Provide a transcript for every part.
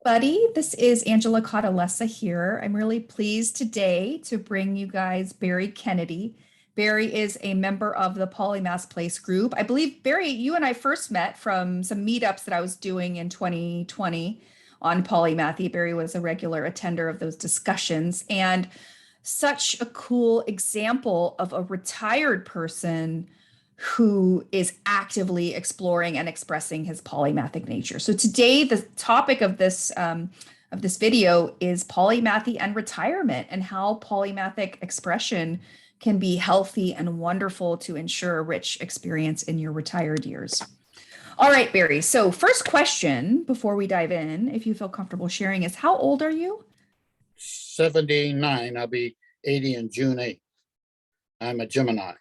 Buddy, this is Angela Catalessa here. I'm really pleased today to bring you guys Barry Kennedy. Barry is a member of the Polymath Place group. I believe, Barry, you and I first met from some meetups that I was doing in 2020 on Polymathy. Barry was a regular attender of those discussions, and such a cool example of a retired person who is actively exploring and expressing his polymathic nature. So today, the topic of this video is polymathy and retirement, and how polymathic expression can be healthy and wonderful to ensure a rich experience in your retired years. All right, Barry. So first question before we dive in, if you feel comfortable sharing, is how old are you? 79. I'll be 80 in June 8th. I'm a Gemini.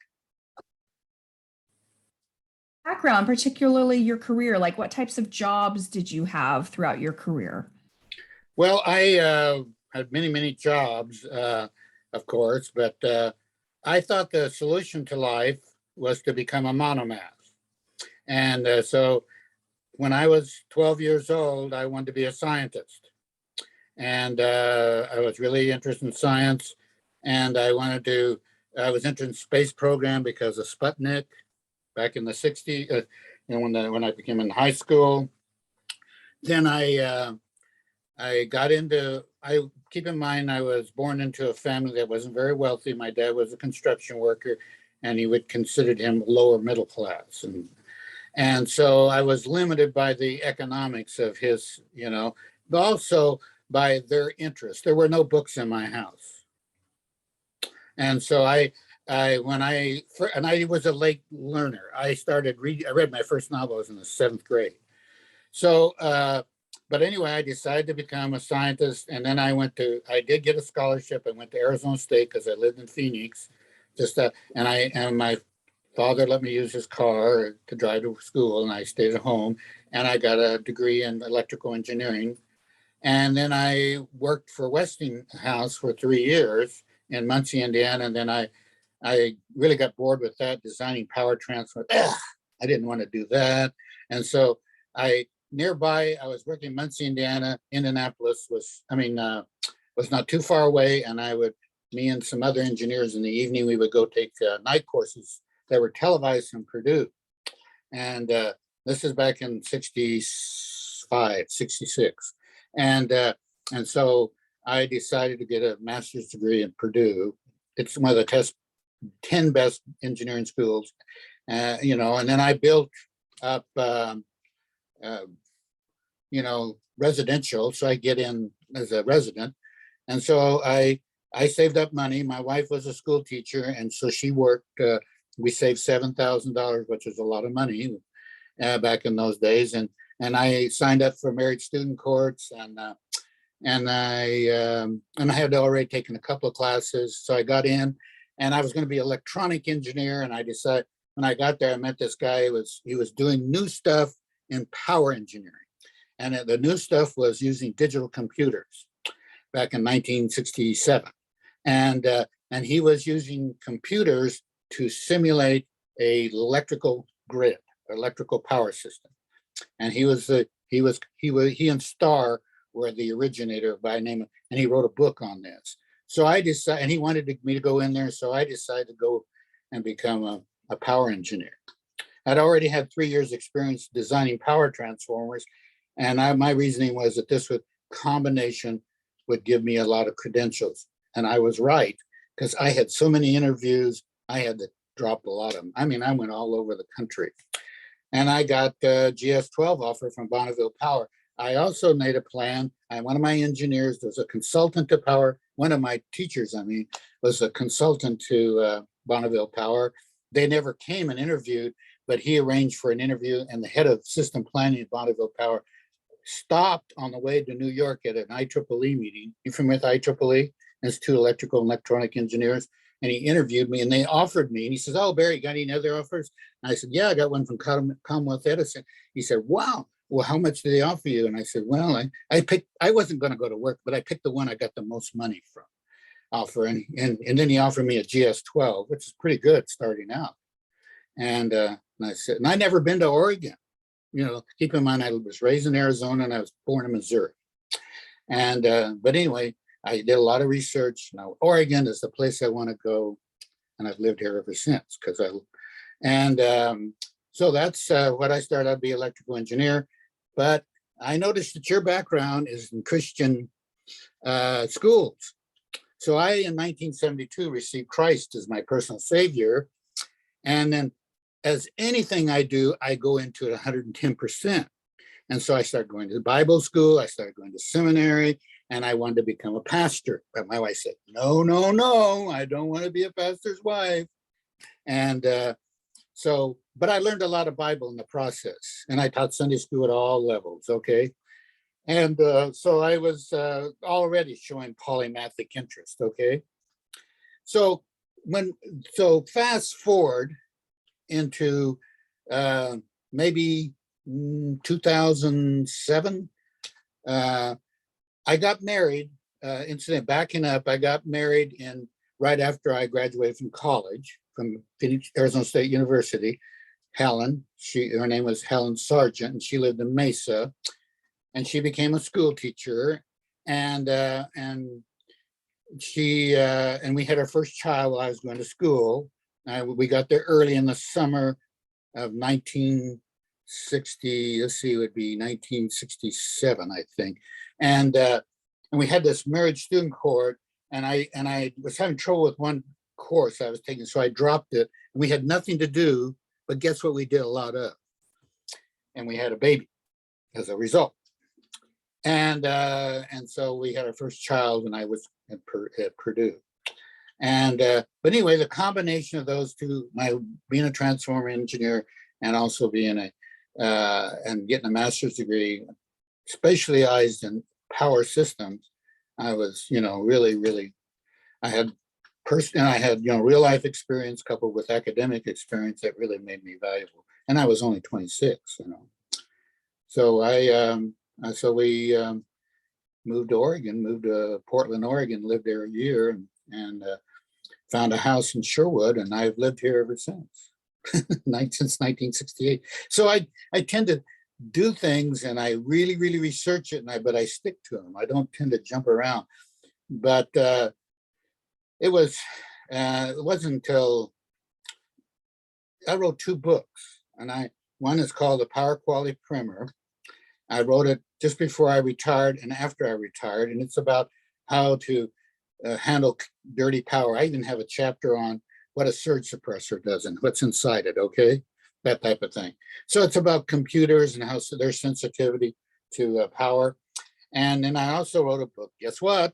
Background, particularly your career, like what types of jobs did you have throughout your career? Well, I had many jobs, of course, but I thought the solution to life was to become a monomath. And so when I was 12 years old, I wanted to be a scientist. And I was really interested in science. And I was interested in space program because of Sputnik back in the 60s, when I became in high school. Then I got into, I keep in mind, I was born into a family that wasn't very wealthy. My dad was a construction worker, and he would considered him lower middle class. And so I was limited by the economics of his, but also by their interest. There were no books in my house. And so I was a late learner. I read my first novel, I was in the seventh grade. So, but anyway, I decided to become a scientist. And then I did get a scholarship. I went to Arizona State because I lived in Phoenix. And my father let me use his car to drive to school, and I stayed at home. And I got a degree in electrical engineering. And then I worked for Westinghouse for 3 years in Muncie, Indiana. And then I really got bored with that, designing power transfer. I didn't want to do that. And so nearby, I was working in Muncie, Indiana. Indianapolis was not too far away. And me and some other engineers in the evening, we would go take night courses that were televised from Purdue. And this is back in 65, 66. And so I decided to get a master's degree at Purdue. It's one of the 10 best engineering schools, and then I built up, residential. So I get in as a resident. And so I saved up money. My wife was a school teacher, and so she worked. We saved $7,000, which is a lot of money back in those days. And I signed up for married student courts, and I had already taken a couple of classes. So I got in, and I was going to be an electronic engineer. And I decided, when I got there, I met this guy. He was doing new stuff in power engineering. And the new stuff was using digital computers back in 1967. And he was using computers to simulate a electrical grid, electrical power system. And he and Starr were the originator by name, and he wrote a book on this. So I decided, and he wanted me to go in there. So I decided to go and become a power engineer. I'd already had 3 years experience designing power transformers. And my reasoning was that this combination would give me a lot of credentials. And I was right, because I had so many interviews, I had to drop a lot of them. I went all over the country. And I got a GS-12 offer from Bonneville Power. I also made a plan. One of my engineers was a consultant to Power. One of my teachers, was a consultant to Bonneville Power. They never came and interviewed, but he arranged for an interview, and the head of system planning at Bonneville Power stopped on the way to New York at an IEEE meeting. You familiar with IEEE? Institute of Electrical and Electronic Engineers. And he interviewed me, and they offered me. And he says, "Oh, Barry, you got any other offers?" And I said, "Yeah, I got one from Commonwealth Edison." He said, "Wow. Well, how much did they offer you?" And I said, "Well, I wasn't going to go to work, but I picked the one I got the most money from offer." And then he offered me a GS-12, which is pretty good starting out. And I said, and I'd never been to Oregon. Keep in mind, I was raised in Arizona and I was born in Missouri. And but anyway, I did a lot of research. Now, Oregon is the place I want to go, and I've lived here ever since. So that's what I started out to be electrical engineer. But I noticed that your background is in Christian schools. So I, in 1972, received Christ as my personal savior. And then as anything I do, I go into it 110%. And so I started going to Bible school. I started going to seminary, and I wanted to become a pastor. But my wife said, no, no, no, I don't want to be a pastor's wife. And but I learned a lot of Bible in the process, and I taught Sunday school at all levels. Okay. And so I was already showing polymathic interest. Okay. So fast forward into maybe 2007, I got married. Backing up, I got married right after I graduated from college from Phoenix, Arizona State University. Helen, her name was Helen Sargent, and she lived in Mesa, and she became a school teacher, and we had our first child while I was going to school. We got there early in the summer of 1960. Let's see, it would be 1967, I think, and we had this marriage student court, and I was having trouble with one course I was taking, so I dropped it, and we had nothing to do. But guess what we did a lot of? And we had a baby as a result. And so we had our first child when I was at Purdue. And but anyway, the combination of those two, being a transformer engineer and also being and getting a master's degree, specialized in power systems, I was, really, I had real life experience coupled with academic experience that really made me valuable. And I was only 26, So we moved to Oregon, moved to Portland, Oregon, lived there a year, and found a house in Sherwood, and I've lived here ever since, since 1968. So I tend to do things, and I really, really research it, but I stick to them. I don't tend to jump around. But it wasn't until I wrote two books, and one is called The Power Quality Primer. I wrote it just before I retired and after I retired, and it's about how to handle dirty power. I even have a chapter on what a surge suppressor does and what's inside it, okay? That type of thing. So it's about computers and how their sensitivity to power. And then I also wrote a book, guess what?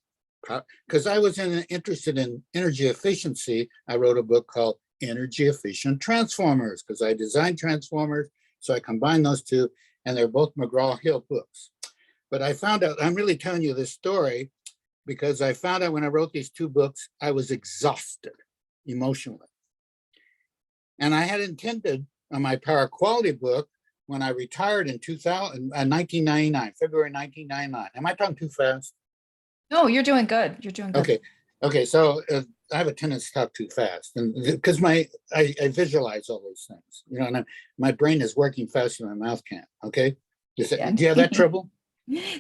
Because I was interested in energy efficiency, I wrote a book called Energy Efficient Transformers, because I designed transformers, so I combined those two, and they're both McGraw-Hill books. But I found out, I'm really telling you this story because I found out when I wrote these two books, I was exhausted emotionally. And I had intended on my power quality book when I retired in 1999, February 1999. Am I talking too fast? No, you're doing good. You're doing good. Okay. So I have a tendency to talk too fast, and because I visualize all those things, and my brain is working faster than my mouth can. Okay, do you have that trouble?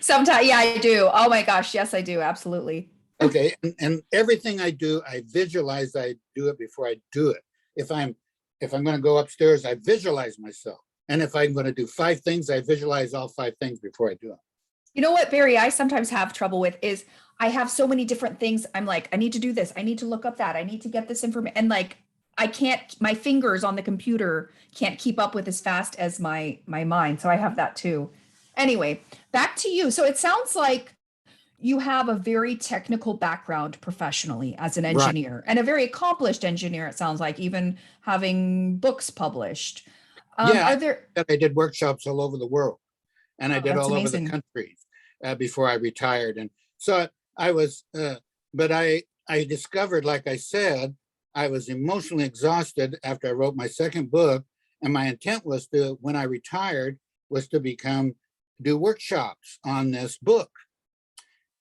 Sometimes, yeah, I do. Oh my gosh, yes, I do. Absolutely. Okay, and everything I do, I visualize. I do it before I do it. If I'm going to go upstairs, I visualize myself, and if I'm going to do 5 things, I visualize all 5 things before I do them. You know what, Barry, I sometimes have trouble with is I have so many different things. I'm like, I need to do this. I need to look up that. I need to get this information. And like, I can't, my fingers on the computer can't keep up with as fast as my mind. So I have that too. Anyway, back to you. So it sounds like you have a very technical background professionally as an engineer, and a very accomplished engineer, it sounds like, even having books published. I did workshops all over the world, and I did all over the country before I retired. And so I was, but I discovered, like I said, I was emotionally exhausted after I wrote my second book. And my intent was when I retired, was to do workshops on this book.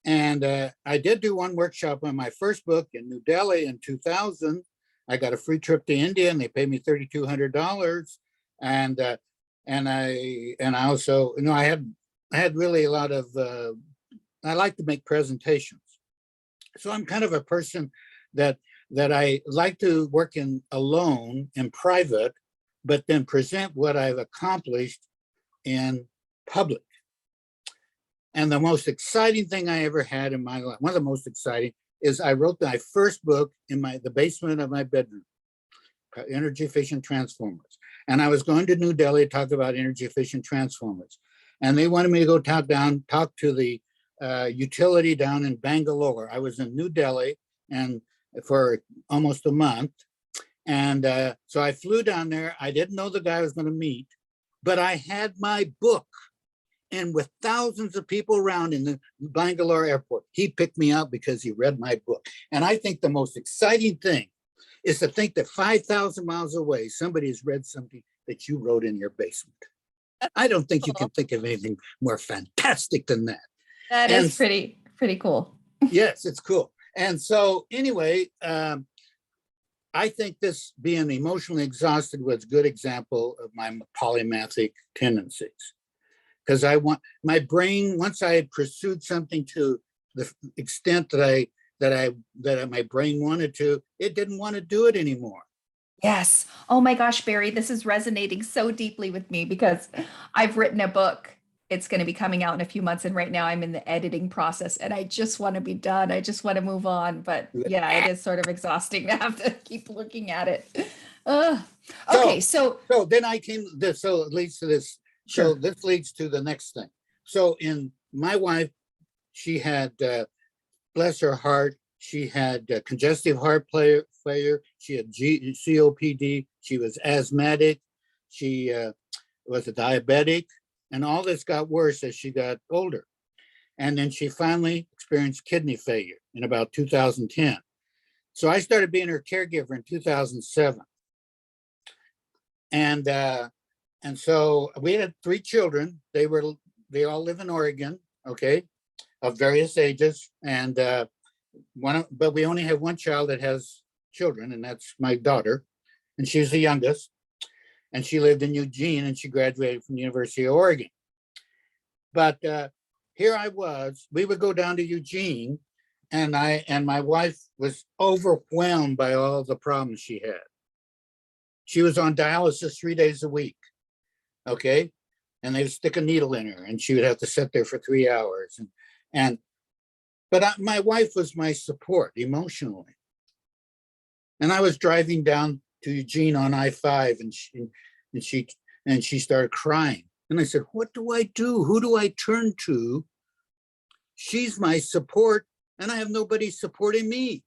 And I did do one workshop on my first book in New Delhi in 2000. I got a free trip to India, and they paid me $3,200. And I also, I had really a lot of I like to make presentations. So I'm kind of a person that I like to work in alone in private, but then present what I've accomplished in public. And the most exciting thing I ever had in my life, one of the most exciting, is I wrote my first book in the basement of my bedroom, Energy Efficient Transformers. And I was going to New Delhi to talk about energy efficient transformers. And they wanted me to go talk to the utility down in Bangalore. I was in New Delhi and for almost a month. And so I flew down there. I didn't know the guy I was going to meet, but I had my book. And with thousands of people around in the Bangalore airport, he picked me up because he read my book. And I think the most exciting thing is to think that 5,000 miles away, somebody has read something that you wrote in your basement. I don't think you can think of anything more fantastic than that. That is pretty cool. Yes, it's cool. And so anyway, I think this being emotionally exhausted was a good example of my polymathic tendencies. Because I want my brain, once I had pursued something to the extent that my brain wanted to, it didn't want to do it anymore. Yes. Oh my gosh, Barry, this is resonating so deeply with me because I've written a book. It's going to be coming out in a few months. And right now I'm in the editing process and I just want to be done. I just want to move on. But yeah, it is sort of exhausting to have to keep looking at it. Okay. So then I came, so it leads to this. Sure. So this leads to the next thing. So in my wife, she had, bless her heart, she had congestive heart failure. She had COPD. She was asthmatic. She was a diabetic. And all this got worse as she got older. And then she finally experienced kidney failure in about 2010. So I started being her caregiver in 2007. And so we had 3 children. They all live in Oregon, okay, of various ages. And but we only have one child that has children, and that's my daughter. And she's the youngest. And she lived in Eugene, and she graduated from the University of Oregon. But here I was. We would go down to Eugene, and my wife was overwhelmed by all the problems she had. She was on dialysis 3 days a week. Okay. And they would stick a needle in her and she would have to sit there for 3 hours. But my wife was my support emotionally. And I was driving down to Eugene on I-5 and she started crying. And I said, what do I do? Who do I turn to? She's my support and I have nobody supporting me.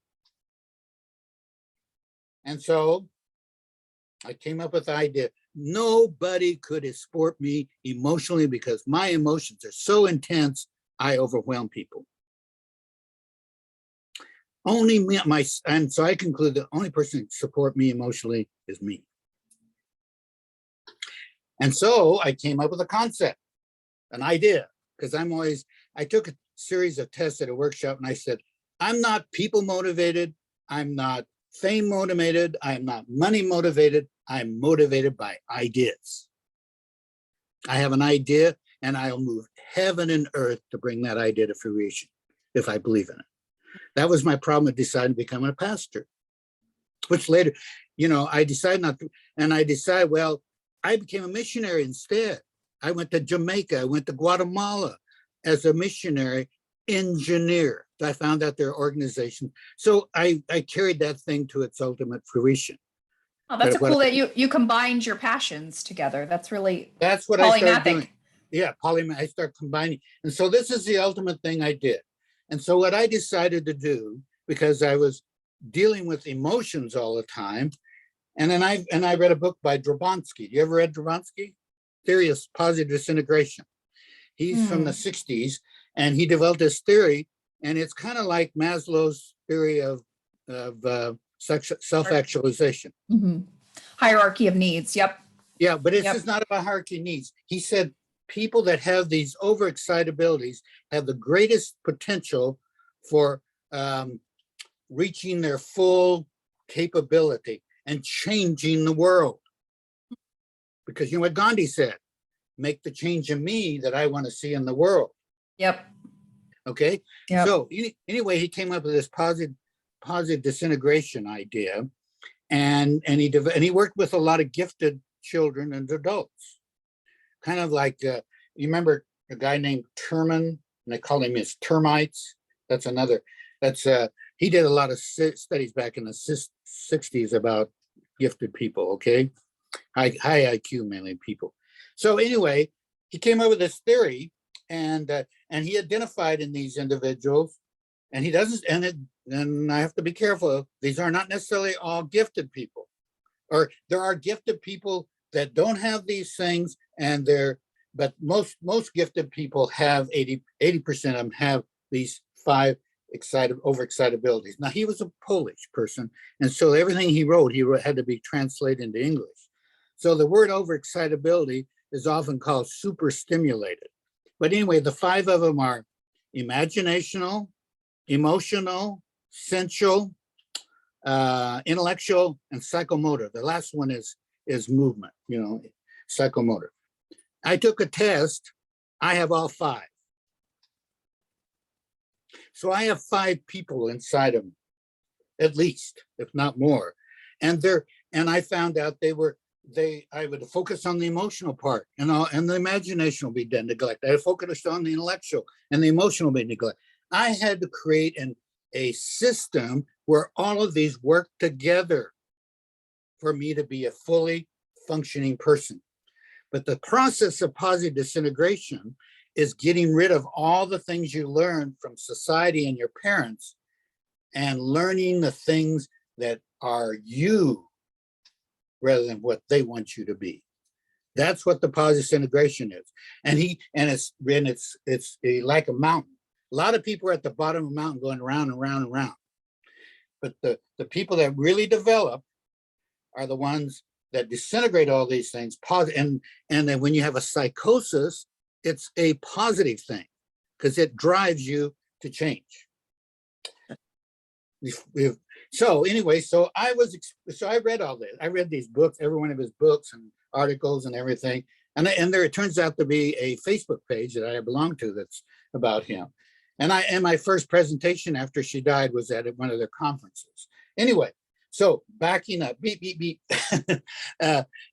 And so I came up with the idea. Nobody could support me emotionally because my emotions are so intense, I overwhelm people. Only me, and so I conclude the only person who can support me emotionally is me. And so I came up with a concept, an idea, because I took a series of tests at a workshop and I said, I'm not people motivated, I'm not fame motivated, I'm not money motivated, I'm motivated by ideas. I have an idea and I'll move heaven and earth to bring that idea to fruition if I believe in it. That was my problem with deciding to become a pastor, which later, I decided not to, and I decided, well, I became a missionary instead. I went to Jamaica, I went to Guatemala as a missionary engineer. I found out their organization. So I carried that thing to its ultimate fruition. Oh, that's cool that you combined your passions together. That's what polymathic. I started doing. Yeah, polymathic. I start combining. And so this is the ultimate thing I did. And so what I decided to do, because I was dealing with emotions all the time, and then I read a book by Drabonsky. You ever read Drabonsky? Theory of Positive Disintegration. He's from the 60s, and he developed this theory, and it's kind of like Maslow's theory of self-actualization. Mm-hmm. Hierarchy of needs. Yep. Yeah, but it's just not about hierarchy of needs. He said people that have these overexcitabilities have the greatest potential for reaching their full capability and changing the world. Because you know what Gandhi said, make the change in me that I want to see in the world. Yep. Okay. Yep. So anyway, he came up with this positive disintegration idea, and he worked with a lot of gifted children and adults, kind of like you remember a guy named Terman, and they call him his termites. That's another. That's he did a lot of studies back in the 60s about gifted people. Okay, high IQ mainly people. So anyway, he came up with this theory, and he identified in these individuals, and he doesn't, and I have to be careful. These are not necessarily all gifted people, or there are gifted people that don't have these things, and but most gifted people have 80% of them have these 5 overexcitabilities. Now he was a Polish person, and so everything he wrote had to be translated into English. So the word overexcitability is often called super stimulated. But anyway, the 5 of them are imaginational, emotional, sensual, intellectual, and psychomotor. The last one is movement, psychomotor. I took a test. I have all 5. So I have 5 people inside of me, at least, if not more. And I found out I would focus on the emotional part, and the imagination will be neglected. I focused on the intellectual, and the emotional will be neglected. I had to create a system where all of these work together for me to be a fully functioning person. But the process of positive disintegration is getting rid of all the things you learned from society and your parents, and learning the things that are you rather than what they want you to be. That's what the positive disintegration is. And it's like a mountain. A lot of people are at the bottom of the mountain going around and round and round. But the people that really develop are the ones that disintegrate all these things. And then when you have a psychosis, it's a positive thing because it drives you to change. So anyway, I read all this. I read these books, every one of his books and articles and everything. And there it turns out to be a Facebook page that I belong to that's about him. And my first presentation after she died was at one of their conferences. Anyway, so backing up, beep, beep, beep,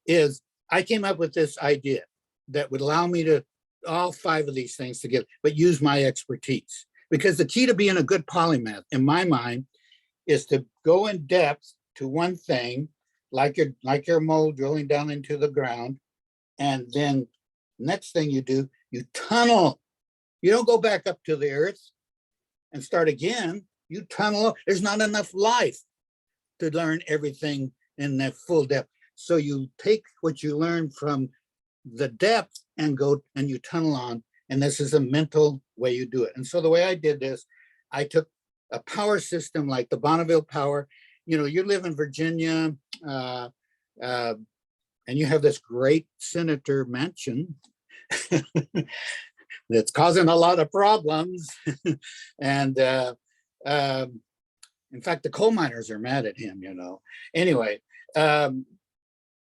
is I came up with this idea that would allow me to all 5 of these things together, but use my expertise. Because the key to being a good polymath, in my mind, is to go in depth to one thing, like your mole drilling down into the ground, and then next thing you do, you tunnel. You don't go back up to the earth and start again. You tunnel. There's not enough life to learn everything in that full depth. So you take what you learn from the depth and go and you tunnel on. And this is a mental way you do it. And so the way I did this, I took a power system like the Bonneville power. You live in Virginia, and you have this great senator mansion that's causing a lot of problems. And in fact, the coal miners are mad at him, Anyway,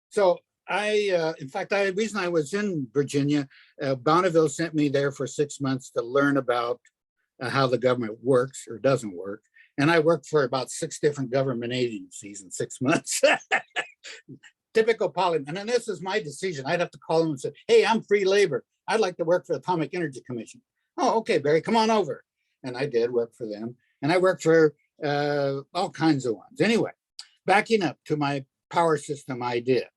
so the reason I was in Virginia, Bonneville sent me there for 6 months to learn about how the government works or doesn't work. And I worked for about 6 different government agencies in 6 months. Typical polymath. And then this is my decision. I'd have to call them and say, hey, I'm free labor. I'd like to work for the Atomic Energy Commission. Oh, okay, Barry, come on over. And I did work for them. And I worked for all kinds of ones. Anyway, backing up to my power system idea.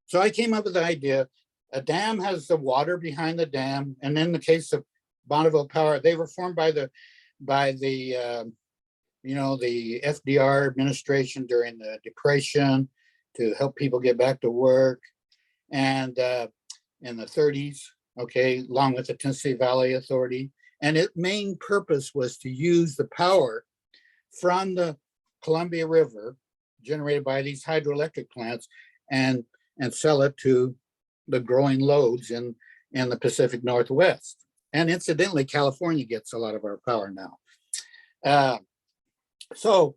So I came up with the idea, a dam has the water behind the dam. And in the case of Bonneville Power, they were formed by the FDR administration during the Depression to help people get back to work. And in the 30s, okay, along with the Tennessee Valley Authority. And its main purpose was to use the power from the Columbia River generated by these hydroelectric plants and sell it to the growing loads in the Pacific Northwest. And incidentally, California gets a lot of our power now. So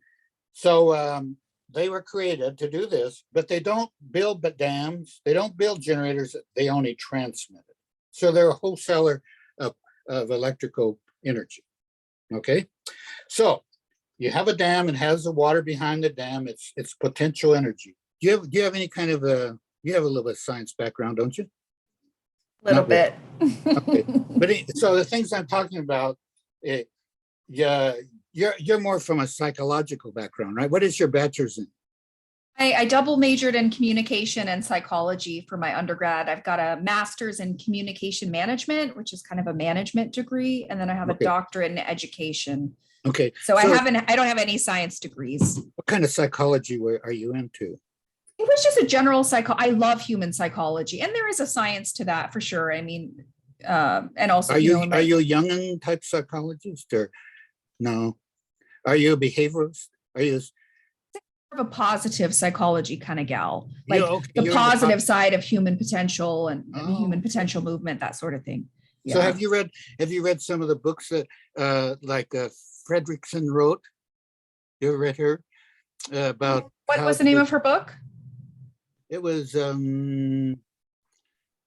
they were created to do this, but they don't build dams. They don't build generators. They only transmit it. So they're a wholesaler of electrical energy. Okay, so you have a dam, it has the water behind the dam, it's potential energy. Do you have any kind of you have a little bit of science background, don't you? Little Not really. bit. Okay. But so the things I'm talking about, eh, yeah, you're more from a psychological background, right? What is your bachelor's in? I double majored in communication and psychology for my undergrad. I've got a master's in communication management, which is kind of a management degree, and then I have a Okay. doctorate in education. Okay. So I don't have any science degrees. What kind of psychology are you into? It was just a general I love human psychology, and there is a science to that for sure. I mean, and also, Are you a Jungian type psychologist or no? Are you a behaviorist? Are you of a positive psychology kind of gal, you like okay? the You're into positive side of human potential and the human oh, potential movement, that sort of thing. so Yeah. have you read some of the books that like Fredrickson wrote? You ever read her about What how was the name of her book? it was I don't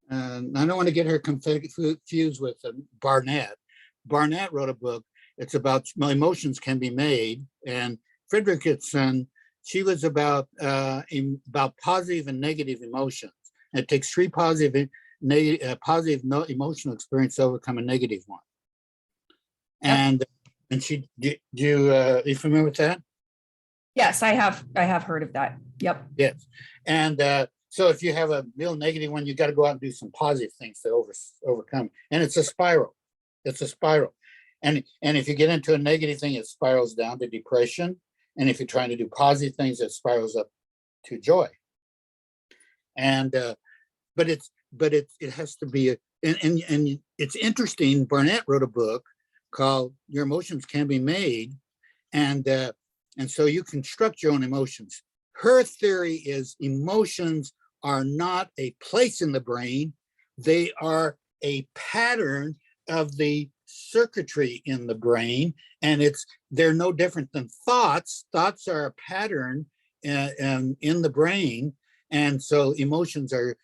want to get her confused with Barnett. Barnett wrote a book. It's about emotions can be made, and Fredrickson, she was about positive and negative emotions. It takes three positive emotional experience to overcome a negative one. Yep. And she you familiar with that? Yes, I have heard of that. Yep. Yes. And so if you have a real negative one, you got to go out and do some positive things to overcome. And it's a spiral. It's a spiral. And if you get into a negative thing, it spirals down to depression. And if you're trying to do positive things, it spirals up to joy. And but it has to be and it's interesting. Barnett wrote a book called Your Emotions Can Be Made, and so you construct your own emotions. Her theory is emotions are not a place in the brain, they are a pattern of the circuitry in the brain, and they're no different than thoughts. Thoughts are a pattern in the brain, and so emotions are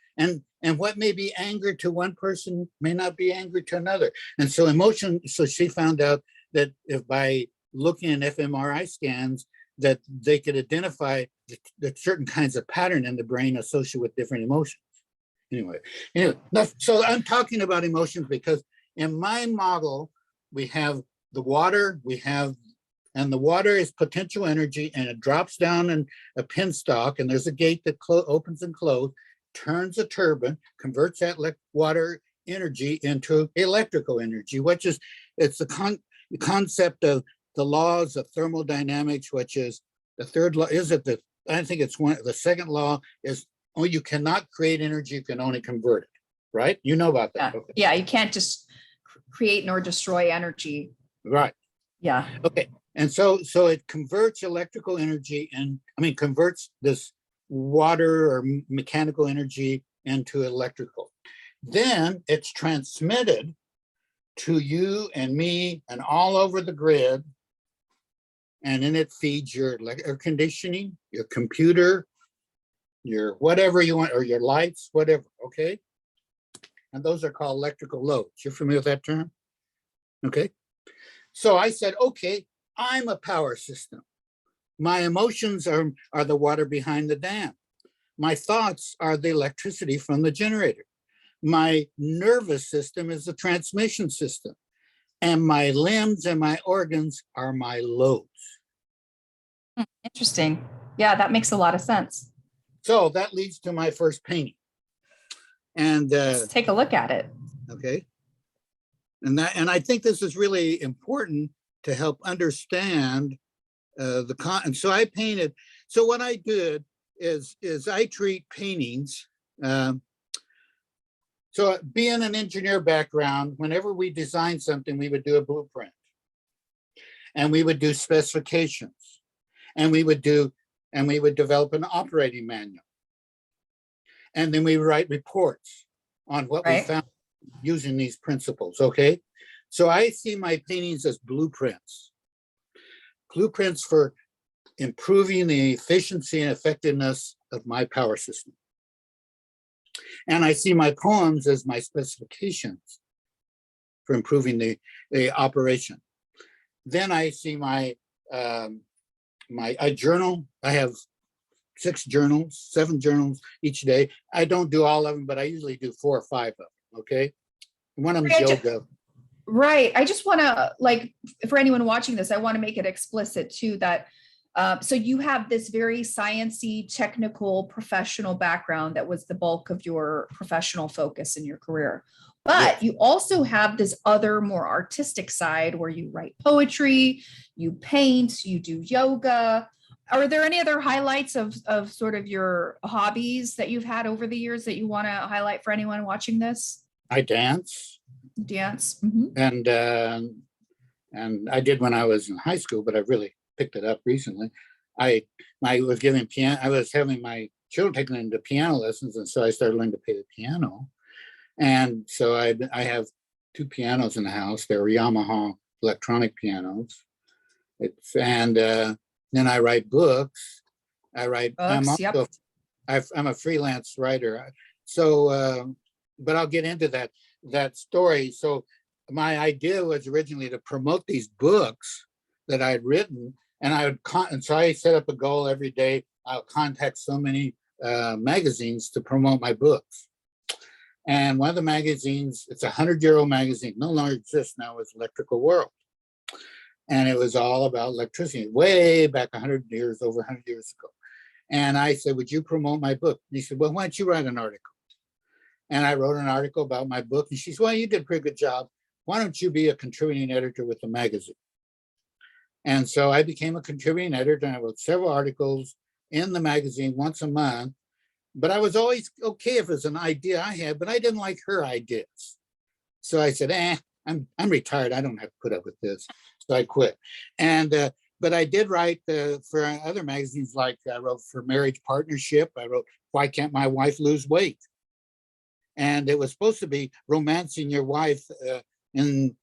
and what may be anger to one person may not be anger to another. And so so she found out that if by looking at fMRI scans, that they could identify the certain kinds of pattern in the brain associated with different emotions. Anyway, so I'm talking about emotions because in my model, we have the water, and the water is potential energy, and it drops down in a penstock, and there's a gate that opens and closes, turns a turbine, converts that water energy into electrical energy, which is it's the concept of the laws of thermodynamics, which is the third law. I think it's the second law is you cannot create energy, you can only convert it, right? You know about that. Yeah. Okay. Yeah, you can't just create nor destroy energy. Right. Yeah. Okay. And so it converts electrical energy converts this water or mechanical energy into electrical. Then it's transmitted to you and me and all over the grid. And then it feeds your air conditioning, your computer, your whatever you want, or your lights, whatever, okay? And those are called electrical loads. You're familiar with that term? Okay. So I said, okay, I'm a power system. My emotions are the water behind the dam. My thoughts are the electricity from the generator. My nervous system is the transmission system. And my limbs and my organs are my loads. Interesting. Yeah, that makes a lot of sense. So that leads to my first painting. And let's take a look at it. Okay. And I think this is really important to help understand and so I painted. So what I did is I treat paintings. So being an engineer background, whenever we design something, we would do a blueprint, and we would do specifications, and we would develop an operating manual, and then we write reports on what we found using these principles. Okay, so I see my paintings as blueprints for improving the efficiency and effectiveness of my power system. And I see my poems as my specifications for improving the operation. then I see my I journal. I have 7 journals each day. I don't do all of them, but I usually do 4 or 5 of them. Okay. One of them is yoga. Right. I just want to, like, for anyone watching this, I want to make it explicit too that so you have this very sciencey, technical, professional background that was the bulk of your professional focus in your career. But Yes. you also have this other more artistic side where you write poetry, you paint, you do yoga. Are there any other highlights of sort of your hobbies that you've had over the years that you want to highlight for anyone watching this? I dance, Dance. Mhm. and I did when I was in high school, but I really picked it up recently. I I was giving piano. I was having my children taken into piano lessons, and so I started learning to play the piano. And so I have 2 pianos in the house. They're Yamaha electronic pianos. It's and Then I write books. I write. I'm Books. Yep. also I'm a freelance writer. So, but I'll get into that story. So my idea was originally to promote these books that I'd written, and and so I set up a goal every day. I'll contact so many magazines to promote my books. And one of the magazines, it's a 100-year-old magazine, no longer exists now, is Electrical World. And it was all about electricity, way back 100 years, over 100 years ago. And I said, would you promote my book? And he said, well, why don't you write an article? And I wrote an article about my book. And she said, well, you did a pretty good job. Why don't you be a contributing editor with the magazine? And so I became a contributing editor, and I wrote several articles in the magazine once a month. But I was always okay if it was an idea I had, but I didn't like her ideas. So I said, I'm retired. I don't have to put up with this. So I quit. And but I did write for other magazines, like I wrote for Marriage Partnership. I wrote, Why Can't My Wife Lose Weight? And it was supposed to be romancing your wife in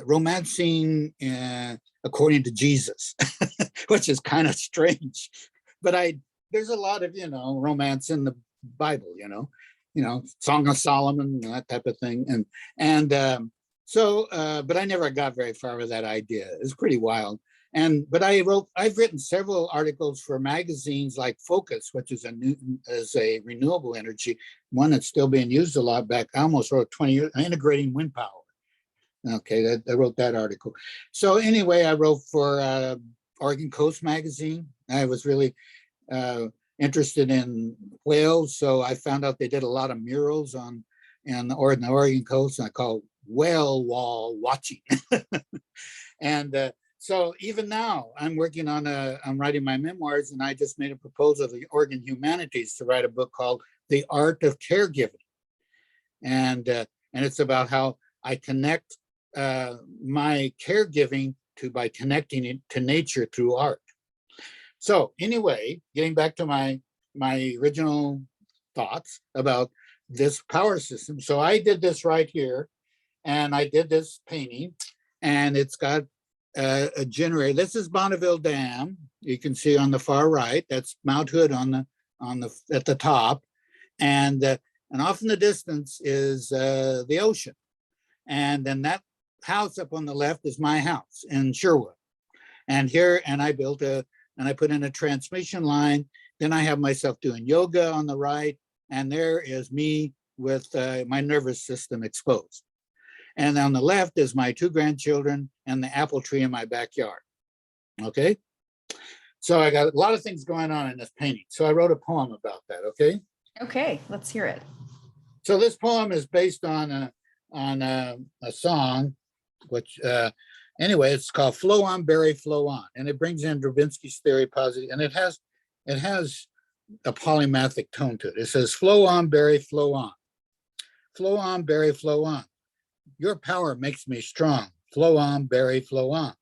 romancing according to Jesus, which is kind of strange. But there's a lot of romance in the Bible, Song of Solomon, that type of thing, but I never got very far with that idea. It's pretty wild. But I've written several articles for magazines like Focus, which is a renewable energy, one that's still being used a lot back. I almost wrote 20 years, integrating wind power. Okay, I wrote that article. So anyway, I wrote for Oregon Coast magazine. I was really interested in whales, so I found out they did a lot of murals on the Oregon coast, and I call whale wall watching. And so even now, I'm writing my memoirs, and I just made a proposal to the Oregon Humanities to write a book called The Art of Caregiving, and it's about how I connect my caregiving by connecting it to nature through art. So anyway, getting back to my original thoughts about this power system. So I did this right here, and I did this painting, and it's got a generator. This is Bonneville Dam. You can see on the far right. That's Mount Hood at the top, and off in the distance is the ocean, and then that house up on the left is my house in Sherwood, and I put in a transmission line. Then I have myself doing yoga on the right, and there is me with my nervous system exposed. And on the left is my 2 grandchildren and the apple tree in my backyard. Okay. So I got a lot of things going on in this painting. So I wrote a poem about that. Okay. Okay, let's hear it. So this poem is based on a song, which anyway, it's called "Flow On, Barry, Flow On," and it brings in Dravinsky's theory positive, and it has a polymathic tone to it. It says, "Flow on, Barry, flow on. Flow on, Barry, flow on. Your power makes me strong. Flow on, Barry, flow on.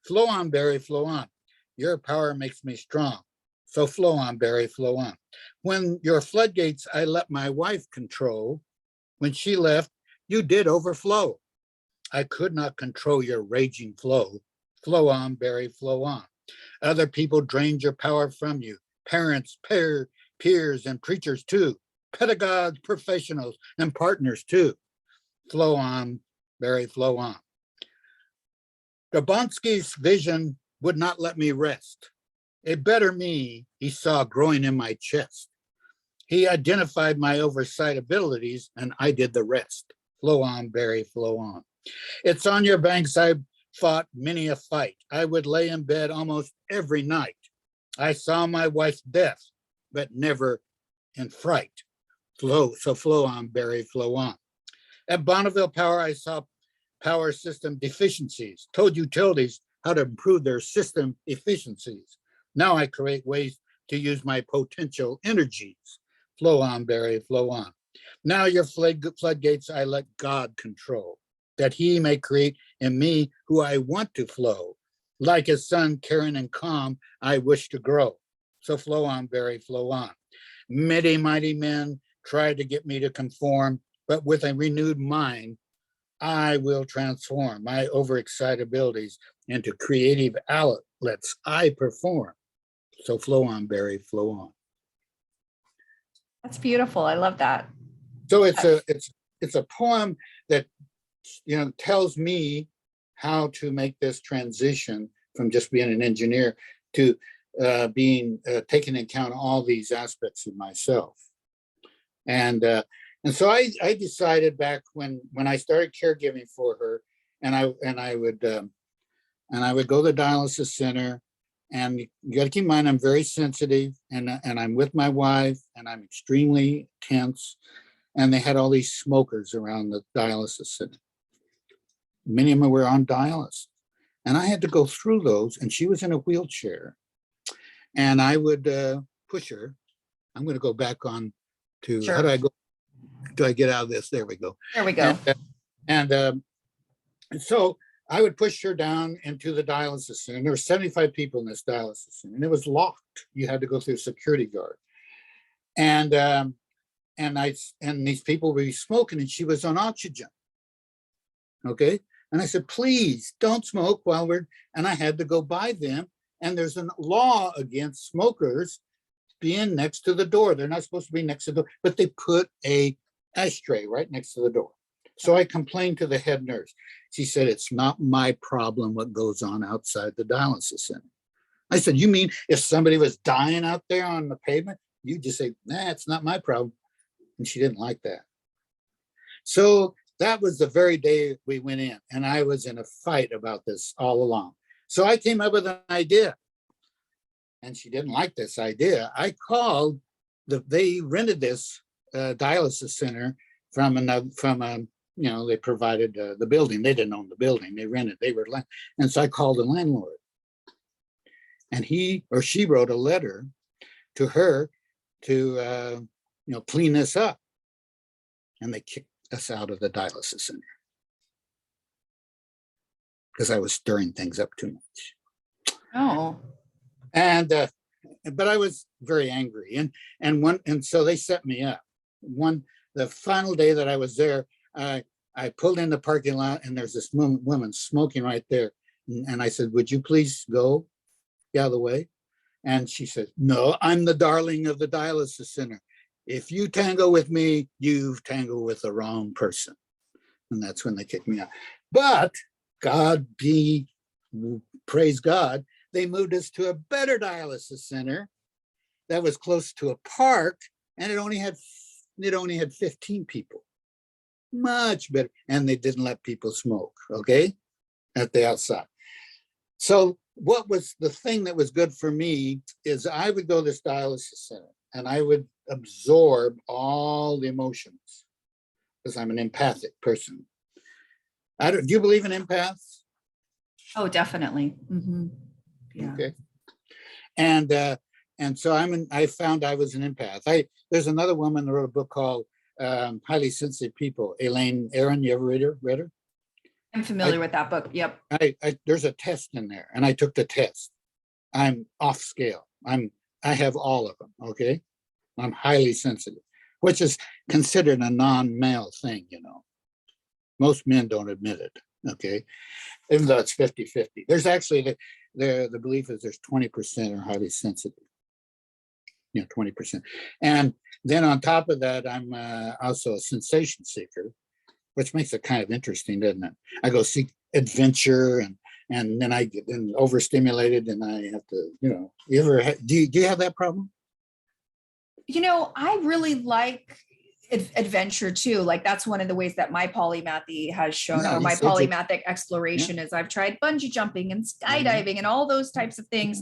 Flow on, Barry, flow on. Your power makes me strong. So flow on, Barry, flow on. When your floodgates I let my wife control, when she left, you did overflow. I could not control your raging flow. Flow on, Barry, flow on. Other people drained your power from you. Parents, peers, and preachers too. Pedagogues, professionals, and partners too. Flow on, Barry, flow on. Gabonsky's vision would not let me rest. A better me he saw growing in my chest. He identified my oversight abilities, and I did the rest. Flow on, Barry, flow on. It's on your banks I fought many a fight. I would lay in bed almost every night. I saw my wife's death, but never in fright. Flow on, Barry, flow on. At Bonneville Power, I saw power system deficiencies, told utilities how to improve their system efficiencies. Now I create ways to use my potential energies. Flow on, Barry, flow on. Now your floodgates I let God control, that he may create in me who I want to flow. Like a sun, caring and calm, I wish to grow. So flow on, Barry, flow on. Many mighty men tried to get me to conform, but with a renewed mind, I will transform my overexcited abilities into creative outlets I perform. So flow on, Barry, flow on. That's beautiful. I love that. So it's a poem that tells me how to make this transition from just being an engineer to being taking into account all these aspects of myself. And so I decided back when I started caregiving for her, and I would go to the dialysis center, and you got to keep in mind I'm very sensitive, and I'm with my wife, and I'm extremely tense, and they had all these smokers around the dialysis center. Many of them were on dialysis, and I had to go through those, and she was in a wheelchair, and I would push her. I'm going to go back on to Sure. how do I go? Do I get out of this? There we go. There we go. And so I would push her down into the dialysis center. There were 75 people in this dialysis center, and it was locked. You had to go through a security guard. And these people were smoking, and she was on oxygen. Okay. And I said, please don't smoke while and I had to go by them. And there's a law against smokers being next to the door. They're not supposed to be next to the door, but they put a ashtray right next to the door. So I complained to the head nurse. She said, it's not my problem what goes on outside the dialysis center. I said, you mean if somebody was dying out there on the pavement, you just say, nah, it's not my problem. And she didn't like that. So that was the very day we went in, and I was in a fight about this all along. So I came up with an idea, and she didn't like this idea. I called they rented this dialysis center from they provided the building. They didn't own the building. They rented. And so I called the landlord, and he or she wrote a letter to her to clean this up, and they kicked us out of the dialysis center because I was stirring things up too much. Oh. And but I was very angry, and so they set me up. The final day that I was there, I pulled in the parking lot, and there's this woman smoking right there, and I said, "Would you please go out of the way?" And she said, "No, I'm the darling of the dialysis center. If you tango with me, you've tangled with the wrong person." And that's when they kicked me out. But praise God, they moved us to a better dialysis center that was close to a park, and it only had 15 people. Much better. And they didn't let people smoke, okay, at the outside. So what was the thing that was good for me is I would go to this dialysis center, and I would absorb all the emotions because I'm an empathic person. Do you believe in empaths? Oh, definitely. Mm-hmm. Yeah. Okay. And so I found I was an empath. There's another woman that wrote a book called Highly Sensitive People. Elaine Aron, you ever read her? I'm familiar with that book. Yep. There's a test in there, and I took the test. I'm off scale. I have all of them. Okay. I'm highly sensitive, which is considered a non-male thing, Most men don't admit it, okay? Even though it's 50-50. There's actually, the belief is there's 20% are highly sensitive. 20%. And then on top of that, I'm also a sensation seeker, which makes it kind of interesting, doesn't it? I go seek adventure and then I get overstimulated, and I have to, do you have that problem? I really like adventure too. Like that's one of the ways that my polymathy has shown, Yeah, or you my said you, polymathic yeah. exploration is I've tried bungee jumping and Mhm. skydiving and all those types of things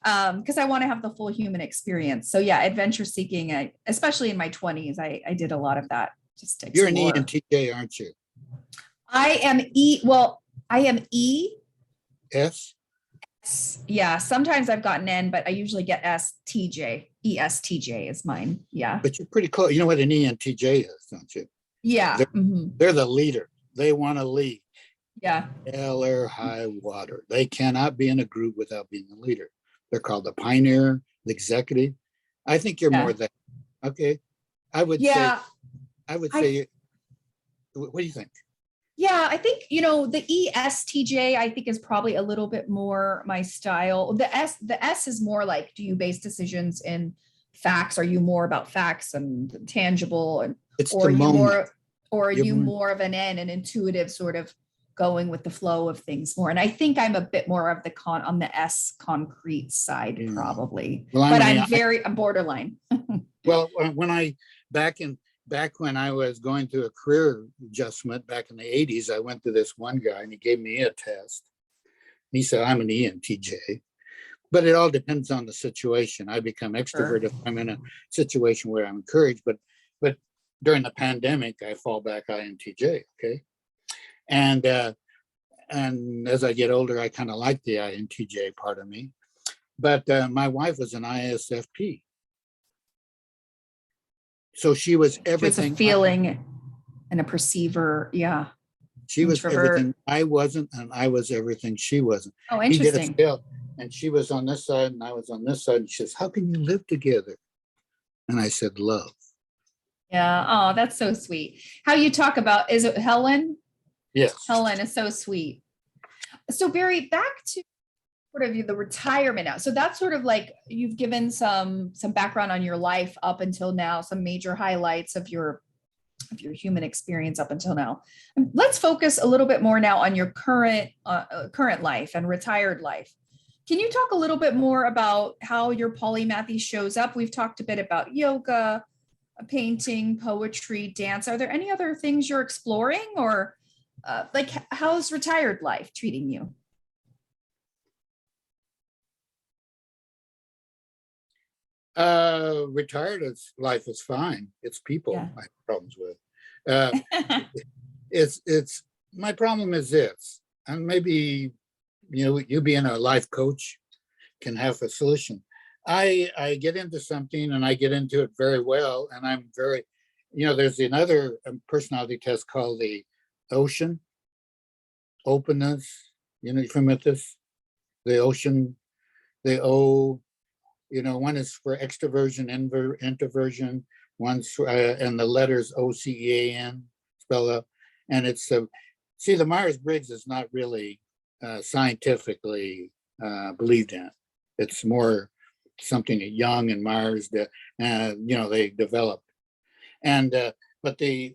because I want to have the full human experience. So yeah, adventure seeking, especially in my 20s, I did a lot of that just to You're an explore. ENTJ, aren't you? I am E. S? Yeah, sometimes I've gotten N, but I usually get STJ. ESTJ is mine. Yeah. But you're pretty close. You know what an ENTJ is, don't you? Yeah. They're, they're the leader. They want to lead. Yeah. Hell or high water. They cannot be in a group without being a leader. They're called the pioneer, the executive. I think you're more Yeah. that. Okay. I would say, Yeah. I would I say, what do you think? Yeah, I think, the ESTJ I think is probably a little bit more my style. The S is more like, do you base decisions in facts? Are you more about facts and tangible, and It's or the are you moment. more or are You're you more, more of an N, an intuitive sort of going with the flow of things more? And I think I'm a bit more of the on the S concrete side, yeah. probably. Well, But I'm borderline. well, when I, back in, back when I was going through a career adjustment back in the 80s, I went to this one guy and he gave me a test. He said, I'm an ENTJ. But it all depends on the situation. I become Sure. extrovert if I'm in a situation where I'm encouraged, but during the pandemic, I fall back INTJ. Okay, and and as I get older, I kind of like the INTJ part of me. But my wife was an ISFP, so she was So it's a everything. feeling and a perceiver. Yeah. She was everything Introvert. I wasn't, and I was everything she wasn't. Oh, He did a interesting. scale, and she was on this side, and I was on this side. And she says, "How can you live together?" And I said, "Love." Yeah. Oh, that's so sweet. How you talk about, is it Helen? Yes. Helen is so sweet. So Barry, back to sort of the retirement now. So that's sort of like you've given some background on your life up until now, some major highlights of your human experience up until now. Let's focus a little bit more now on your current life and retired life. Can you talk a little bit more about how your polymathy shows up? We've talked a bit about yoga, painting, poetry, dance. Are there any other things you're exploring, or like how's retired life treating you? Retired life is fine. It's people Yeah. I have problems with. Uh, it's my problem is this, and maybe you being a life coach can have a solution. I get into something and I get into it very well, and I'm very, there's another personality test called the ocean openness. You familiar with this? The ocean, the O. One is for extroversion, introversion. One's and the letters OCEAN spell out, and it's see, the Myers-Briggs is not really scientifically believed in. It's more something that Young and Myers that they developed, and but the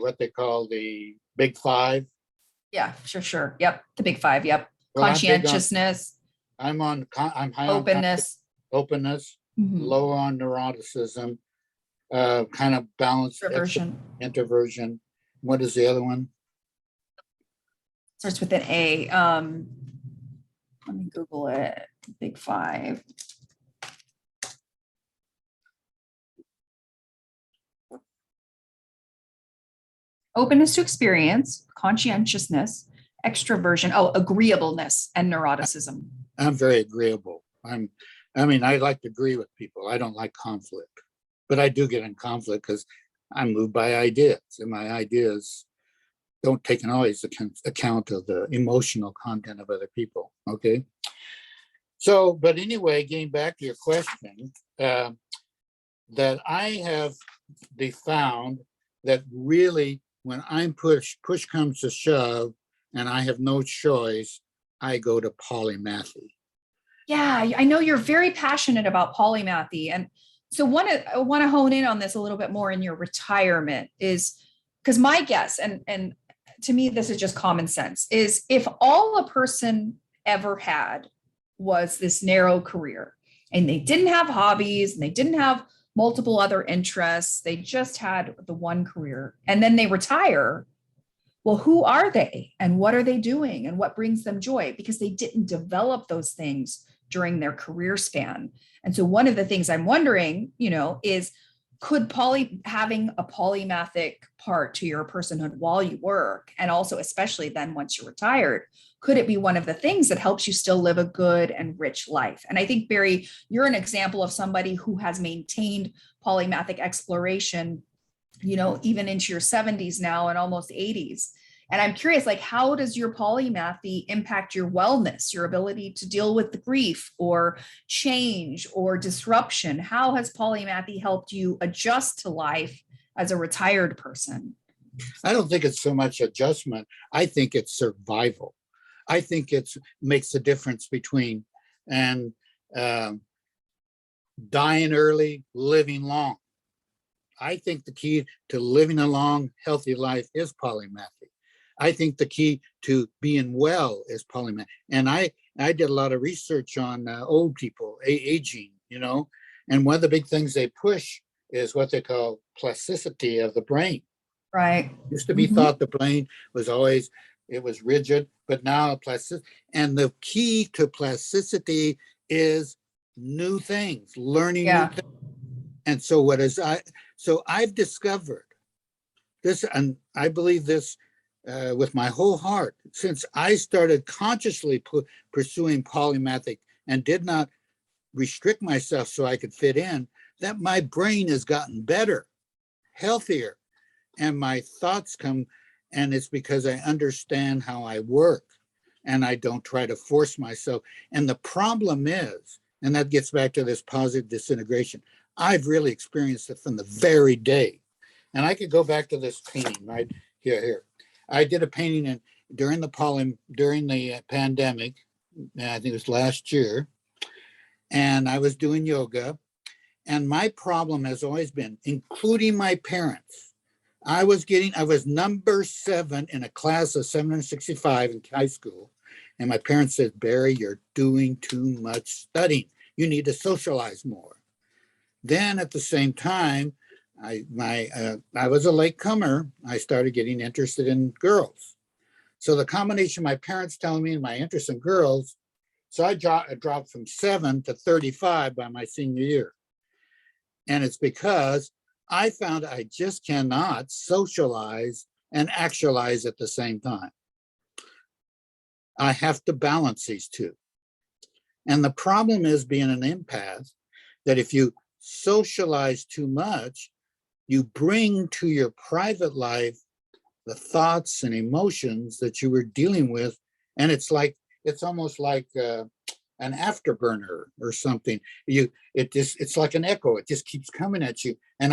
what they call the Big Five. Yeah, sure. Yep. The big five. Yep. Well, I'm big on. Conscientiousness, I'm high on openness. openness, Mhm. low on neuroticism, kind of balanced Introversion. introversion. What is the other one? Starts with an A. Let me Google it. Big five. Openness to experience, conscientiousness, extroversion, agreeableness, and neuroticism. I'm very agreeable. I mean, I like to agree with people. I don't like conflict, but I do get in conflict because I'm moved by ideas, and my ideas don't take an always account of the emotional content of other people. Okay. So, but anyway, getting back to your question, that I have found that really when I'm push comes to shove, and I have no choice, I go to polymathy. Yeah, I know you're very passionate about polymathy. And so I want to hone in on this a little bit more in your retirement is because my guess, and to me, this is just common sense, is if all a person ever had was this narrow career and they didn't have hobbies and they didn't have multiple other interests, they just had the one career and then they retire, well, who are they and what are they doing and what brings them joy? Because they didn't develop those things during their career span. And so one of the things I'm wondering, is could having a polymathic part to your personhood while you work, and also especially then once you're retired, could it be one of the things that helps you still live a good and rich life? And I think, Barry, you're an example of somebody who has maintained polymathic exploration, even into your 70s now and almost 80s. And I'm curious, like, how does your polymathy impact your wellness, your ability to deal with the grief or change or disruption? How has polymathy helped you adjust to life as a retired person? I don't think it's so much adjustment. I think it's survival. I think it makes a difference between and dying early, living long. I think the key to living a long, healthy life is polymathy. I think the key to being well is polymathy. And I did a lot of research on old people, aging, and one of the big things they push is what they call plasticity of the brain. Right. It used to be thought the brain was always, it was rigid, but now plastic. And the key to plasticity is new things, learning new things. And so I've discovered this, and I believe this with my whole heart, since I started consciously pursuing polymathic and did not restrict myself so I could fit in, that my brain has gotten better, healthier, and my thoughts come, and it's because I understand how I work and I don't try to force myself. And the problem is, and that gets back to this positive disintegration, I've really experienced it from the very day. And I could go back to this painting right here. I did a painting during the pandemic, I think it was last year, and I was doing yoga. And my problem has always been, including my parents, I was number 7 in a class of 765 in high school. And my parents said, Barry, you're doing too much studying. You need to socialize more. Then at the same time, I was a late comer. I started getting interested in girls. So the combination of my parents telling me and my interest in girls, so I dropped from 7 to 35 by my senior year. And it's because I found I just cannot socialize and actualize at the same time. I have to balance these two. And the problem is being an empath, that if you socialize too much, you bring to your private life the thoughts and emotions that you were dealing with. And it's almost like an afterburner or something. It's like an echo. It just keeps coming at you. And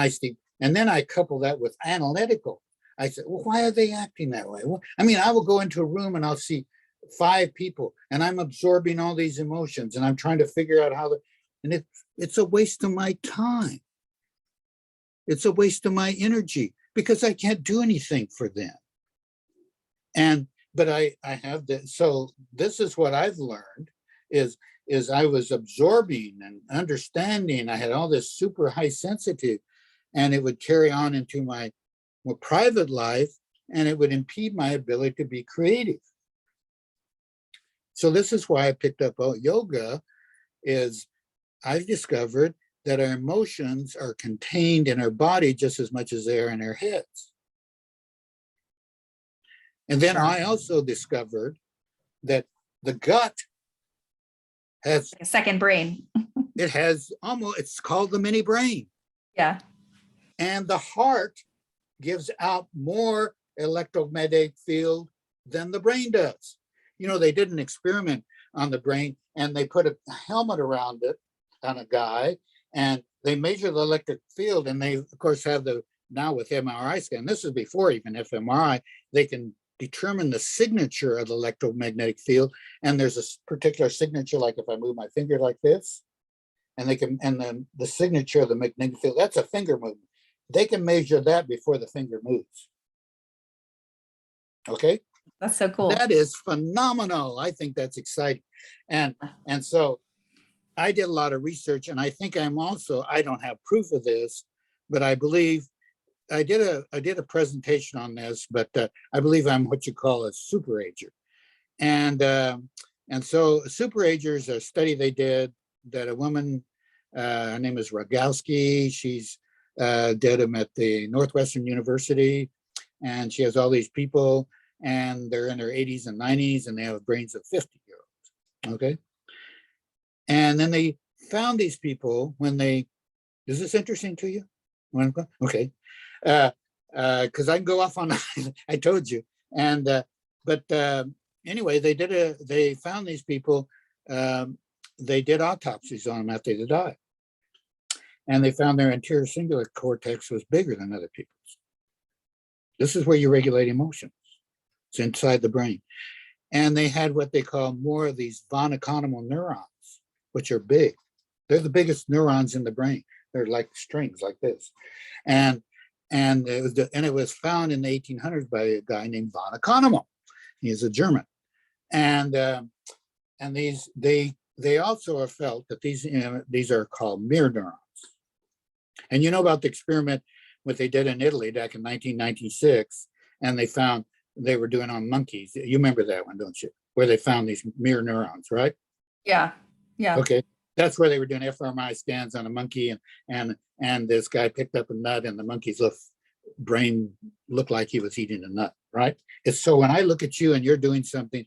then I couple that with analytical. I said, well, why are they acting that way? Well, I mean, I will go into a room and I'll see 5 people and I'm absorbing all these emotions and I'm trying to figure out and it's a waste of my time. It's a waste of my energy because I can't do anything for them. But I have this. So this is what I've learned is I was absorbing and understanding. I had all this super high sensitive, and it would carry on into my more private life, and it would impede my ability to be creative. So this is why I picked up yoga. Is I've discovered that our emotions are contained in our body just as much as they are in our heads. And then I also discovered that the gut has a second brain. It's called the mini brain. Yeah. And the heart gives out more electromagnetic field than the brain does. They did an experiment on the brain and they put a helmet around it on a guy and they measure the electric field, and they of course have now with MRI scan, this is before even fMRI, they can determine the signature of the electromagnetic field. And there's a particular signature, like if I move my finger like this, and then the signature of the magnetic field, that's a finger movement. They can measure that before the finger moves. Okay. That's so cool. That is phenomenal. I think that's exciting. And so I did a lot of research, and I think I don't have proof of this, but I believe I did a presentation on this, but I believe I'm what you call a super ager. And so a super ager is a study they did that a woman, her name is Rogowski, she's did them at the Northwestern University, and she has all these people, and they're in their 80s and 90s, and they have brains of 50-year-olds. Okay. And then they found these people when they, is this interesting to you? Okay. Because I can go off on, I told you. And, anyway, they found these people, they did autopsies on them after they died. And they found their anterior cingulate cortex was bigger than other people's. This is where you regulate emotions. It's inside the brain. And they had what they call more of these von economal neurons, which are big. They're the biggest neurons in the brain. They're like strings like this. And it was found in the 1800s by a guy named von Economo. He's a German. And they also have felt that these are called mirror neurons. And you know about the experiment what they did in Italy back in 1996, and they found they were doing on monkeys. You remember that one, don't you? Where they found these mirror neurons, right? Yeah. Yeah. Okay. That's where they were doing fMRI scans on a monkey, and this guy picked up a nut, and the monkey's brain looked like he was eating a nut, right? It's so when I look at you and you're doing something,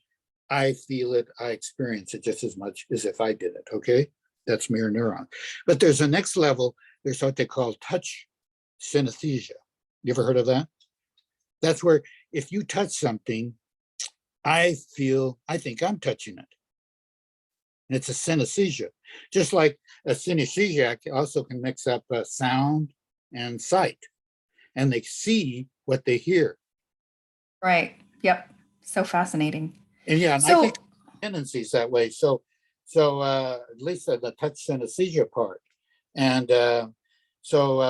I feel it, I experience it just as much as if I did it. Okay. That's mirror neuron. But there's a next level. There's what they call touch synesthesia. You ever heard of that? That's where if you touch something, I think I'm touching it. And it's a synesthesia. Just like a synesthesiac also can mix up sound and sight, and they see what they hear. Right. Yep. So fascinating. And yeah, and I think tendencies that way. So at least the touch synesthesia part. And so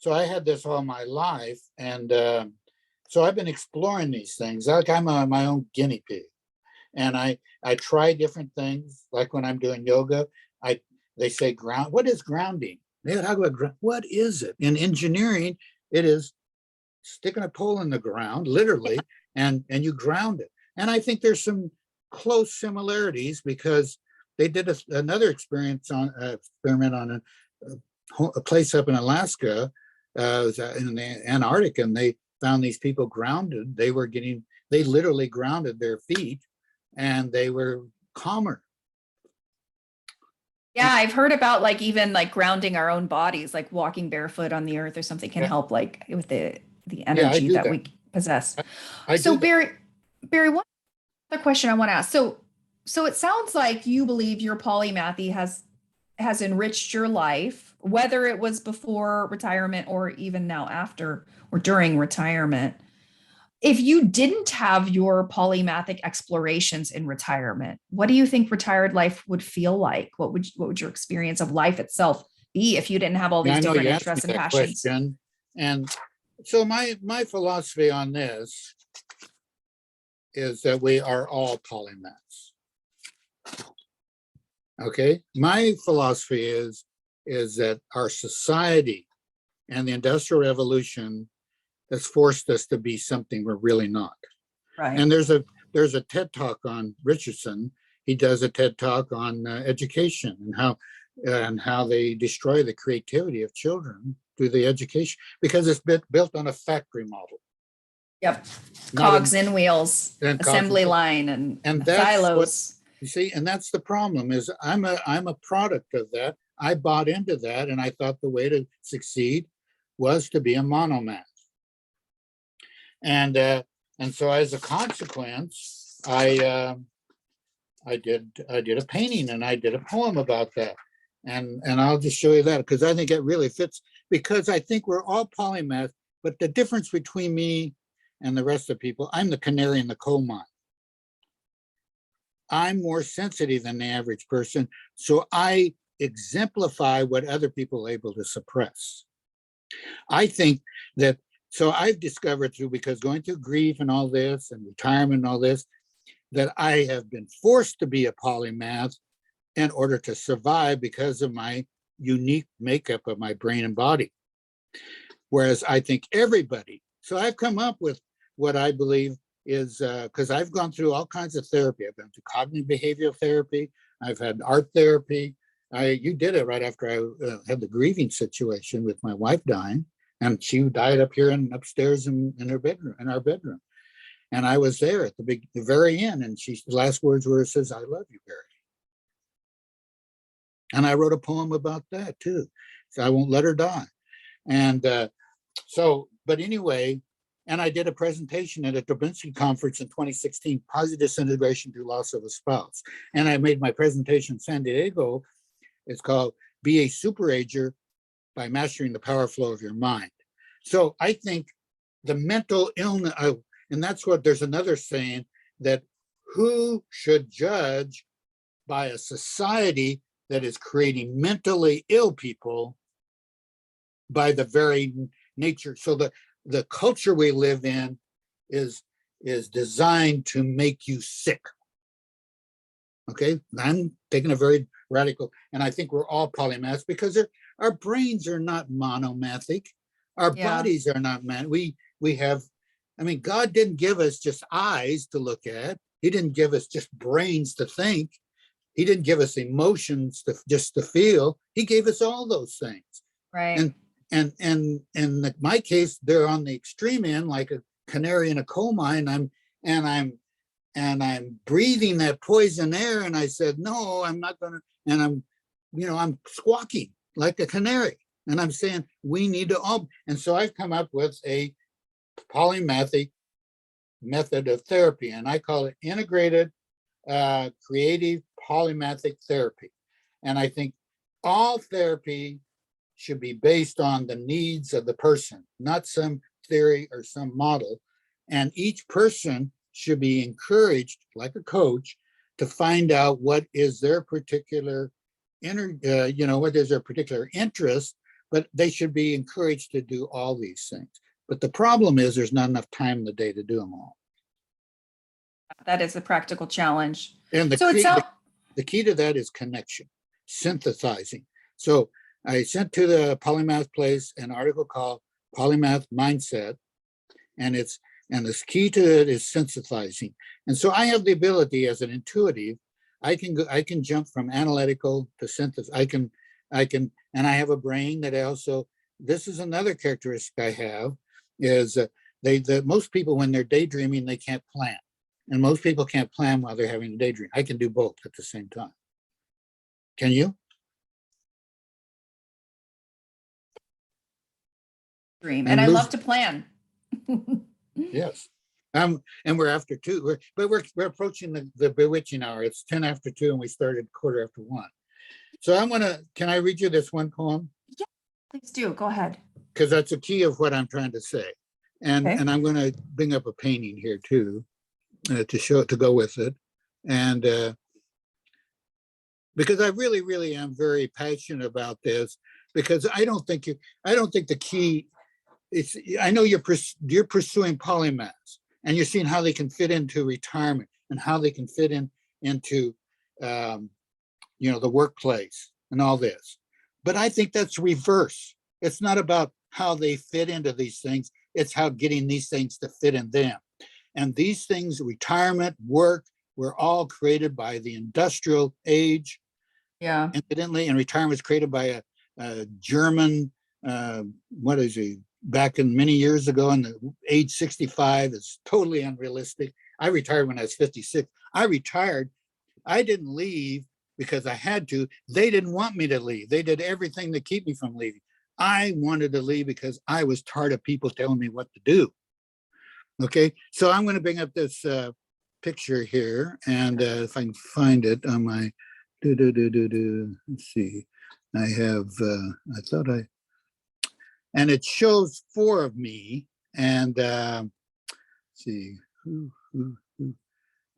I had this all my life, and so I've been exploring these things. Like I'm my own guinea pig, and I try different things. Like when I'm doing yoga, they say ground. What is grounding? They talk about what is it? In engineering, it is sticking a pole in the ground, literally, and you ground it. And I think there's some close similarities because they did another experiment on a place up in Alaska, in the Antarctic, and they found these people grounded. They literally grounded their feet, and they were calmer. Yeah, I've heard about like even like grounding our own bodies, like walking barefoot on the earth or something can help like with the energy that we possess. So Barry, one other question I want to ask. So it sounds like you believe your polymathy has enriched your life, whether it was before retirement or even now after or during retirement. If you didn't have your polymathic explorations in retirement, what do you think retired life would feel like? What would your experience of life itself be if you didn't have all these different interests and passions? Question. And so my philosophy on this is that we are all polymaths. Okay, my philosophy is that our society and the Industrial Revolution has forced us to be something we're really not. Right. And there's a TED Talk on Richardson. He does a TED Talk on education and how they destroy the creativity of children through the education because it's built on a factory model. Yep, cogs in wheels, assembly line, and silos. You see, and that's the problem. Is I'm a product of that. I bought into that, and I thought the way to succeed was to be a monomath. And so as a consequence, I did a painting and I did a poem about that, and I'll just show you that because I think it really fits. Because I think we're all polymath, but the difference between me and the rest of the people, I'm the canary in the coal mine. I'm more sensitive than the average person, so I exemplify what other people are able to suppress. I think that So I've discovered through, because going through grief and all this and retirement and all this, that I have been forced to be a polymath in order to survive because of my unique makeup of my brain and body. Whereas I think everybody, so I've come up with what I believe is, because I've gone through all kinds of therapy. I've been through cognitive behavioral therapy. I've had art therapy. You did it right after I had the grieving situation with my wife dying, and she died up here and upstairs in her bedroom, in our bedroom. And I was there at the very end, and the last words were, says, "I love you, Barry." And I wrote a poem about that too. So I won't let her die. And but anyway, and I did a presentation at a Dubinsky conference in 2016, Positive Disintegration Through Loss of a Spouse. And I made my presentation in San Diego. It's called Be a Super Ager by Mastering the Power Flow of Your Mind. So I think the mental illness, and that's what, there's another saying that who should judge by a society that is creating mentally ill people by the very nature. So the culture we live in is designed to make you sick. Okay, I'm taking a very radical, and I think we're all polymaths because our brains are not monomathic. Our bodies are not man. We have, I mean, God didn't give us just eyes to look at. He didn't give us just brains to think. He didn't give us emotions just to feel. He gave us all those things. Right. And in my case, they're on the extreme end, like a canary in a coal mine. I'm breathing that poison air, and I said, no, I'm not gonna. And I'm squawking like a canary, and I'm saying we need to all. And so I've come up with a polymathic method of therapy, and I call it integrated creative polymathic therapy. And I think all therapy should be based on the needs of the person, not some theory or some model. And each person should be encouraged, like a coach, to find out what is their particular what is their particular interest, but they should be encouraged to do all these things. But the problem is there's not enough time in the day to do them all. That is a practical challenge. And the key to that is connection, synthesizing. So I sent to the Polymath Place an article called Polymath Mindset, and the key to it is synthesizing. And so I have the ability as an intuitive, I can jump from analytical to synthesis. And I have a brain that this is another characteristic I have, is most people, when they're daydreaming, they can't plan. And most people can't plan while they're having a daydream. I can do both at the same time. Can you? Dream. And I love to plan. Yes. And we're after 2, but we're approaching the bewitching hour. It's 10 after 2, and we started 1:15. So can I read you this one poem? Yeah, please do. Go ahead. Because that's a key of what I'm trying to say. And Okay. and I'm going to bring up a painting here too, to go with it. And because I really, really am very passionate about this, because I don't think the key, I know you're pursuing polymaths, and you're seeing how they can fit into retirement and how they can fit into the workplace and all this. But I think that's reverse. It's not about how they fit into these things. It's how getting these things to fit in them. And these things, retirement, work, were all created by the industrial age. Yeah. Incidentally, and retirement was created by a German, what is he, back in many years ago, and the age 65 is totally unrealistic. I retired when I was 56. I retired. I didn't leave because I had to. They didn't want me to leave. They did everything to keep me from leaving. I wanted to leave because I was tired of people telling me what to do. Okay, so I'm going to bring up this picture here, and if I can find it on my let's see. I have and it shows 4 of me, and let's see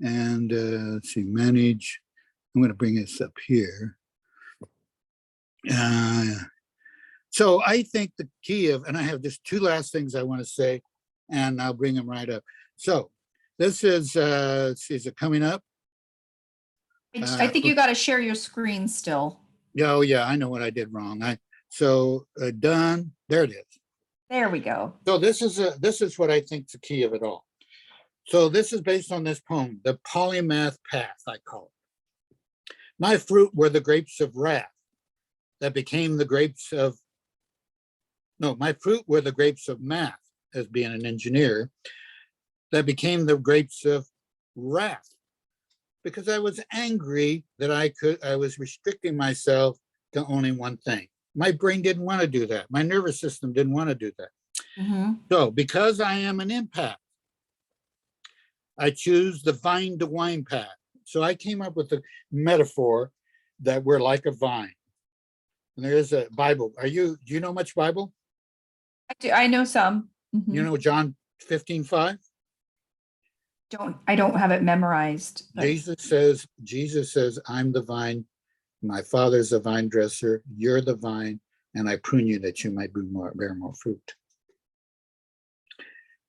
and let's see, manage. I'm going to bring this up here. So I think the key of, and I have just two last things I want to say, and I'll bring them right up. So this is it coming up? I think you got to share your screen still. Yeah, oh yeah, I know what I did wrong. Done. There it is. There we go. So this is what I think the key of it all. So this is based on this poem, The Polymath Path, I call it. My fruit were the grapes of wrath that became the grapes of, no, my fruit were the grapes of math, as being an engineer, that became the grapes of wrath, because I was angry that I was restricting myself to only one thing. My brain didn't want to do that. My nervous system didn't want to do that. Mm-hmm. So because I am an empath, I choose the vine to wine path. So I came up with a metaphor that we're like a vine. And there is a Bible. Do you know much Bible? I know some. Mm-hmm. You know John 15:5? I don't have it memorized. But... Jesus says, I'm the vine, my father's a vine dresser, you're the vine, and I prune you that you might bear more fruit.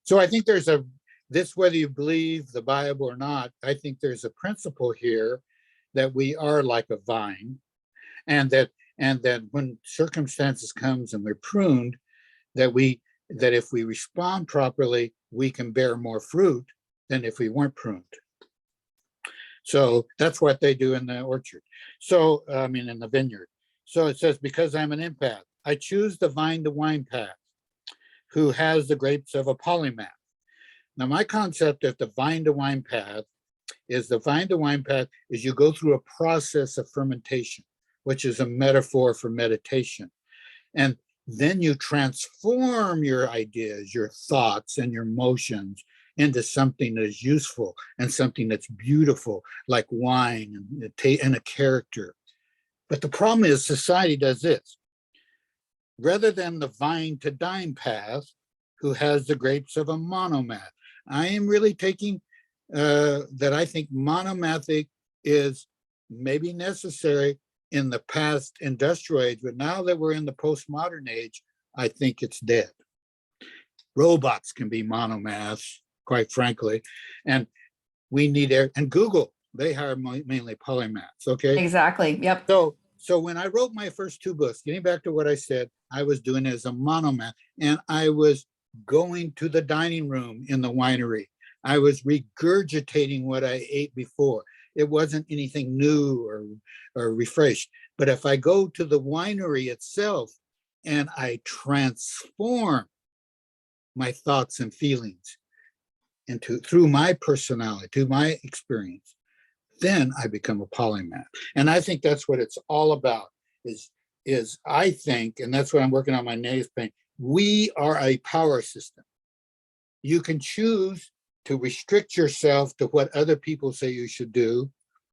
So I think there's whether you believe the Bible or not, I think there's a principle here that we are like a vine, and that when circumstances comes and we're pruned, that if we respond properly, we can bear more fruit than if we weren't pruned. So that's what they do in the orchard. So, in the vineyard. So it says, because I'm an empath, I choose the vine to wine path, who has the grapes of a polymath. Now, my concept of the vine to wine path is you go through a process of fermentation, which is a metaphor for meditation. And then you transform your ideas, your thoughts, and your emotions into something that is useful and something that's beautiful, like wine and a character. But the problem is society does this. Rather than the vine to dine path, who has the grapes of a monomath. I am really taking that I think monomathic is maybe necessary in the past industrial age, but now that we're in the postmodern age, I think it's dead. Robots can be monomaths, quite frankly, and we need and Google, they hire mainly polymaths. Okay, exactly. Yep. So when I wrote my first two books, getting back to what I said, I was doing it as a monomath, and I was going to the dining room in the winery. I was regurgitating what I ate before. It wasn't anything new or refreshed. But if I go to the winery itself and I transform my thoughts and feelings through my personality, to my experience, then I become a polymath. And I think that's what it's all about, is I think, and that's what I'm working on my native paint, we are a power system. You can choose to restrict yourself to what other people say you should do,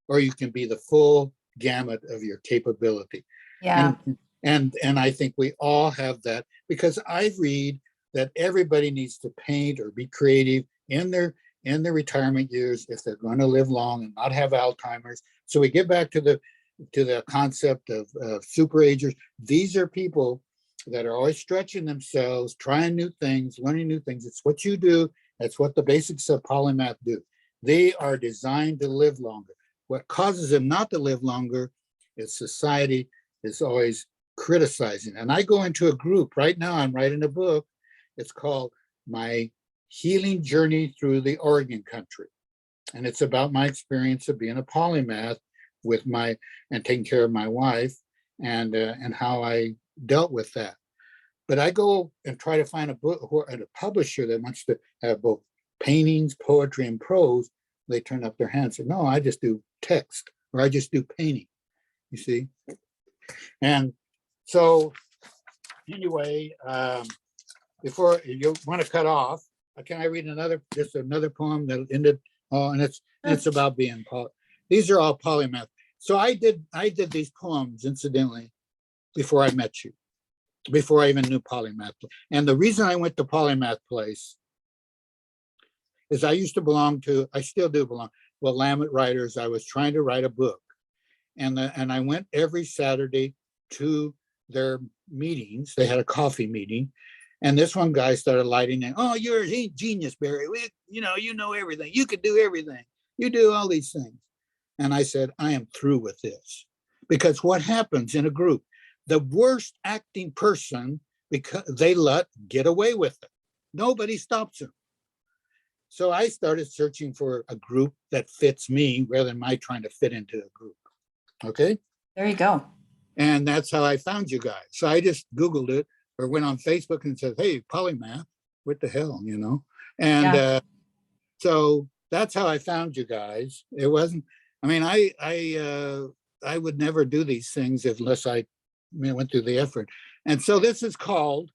or you can be the full gamut of your capability. Yeah. And I think we all have that, because I read that everybody needs to paint or be creative in their retirement years if they're going to live long and not have Alzheimer's. So we get back to the concept of super agers. These are people that are always stretching themselves, trying new things, learning new things. It's what you do. That's what the basics of polymath do. They are designed to live longer. What causes them not to live longer is society is always criticizing. And I go into a group right now, I'm writing a book. It's called My Healing Journey Through the Oregon Country. And it's about my experience of being a polymath and taking care of my wife and how I dealt with that. But I go and try to find a book and a publisher that wants to have both paintings, poetry, and prose. They turn up their hands and say, no, I just do text, or I just do painting, you see? And so anyway, before you want to cut off, can I read another poem that ended? Oh, and it's about being these are all polymath. So I did these poems, incidentally, before I met you, before I even knew Polymath. And the reason I went to Polymath Place is I still do belong, Willamette Writers. I was trying to write a book. And I went every Saturday to their meetings. They had a coffee meeting, and this one guy started lighting it. Oh, you're a genius, Barry. You know everything. You could do everything. You do all these things. And I said, I am through with this. Because what happens in a group, the worst acting person, because they let get away with it. Nobody stops them. So I started searching for a group that fits me rather than my trying to fit into a group. Okay. There you go. And that's how I found you guys. So I just Googled it or went on Facebook and said, hey, Polymath, what the hell, you know? And Yeah. So that's how I found you guys. It wasn't, I mean, I would never do these things unless I went through the effort. And so this is called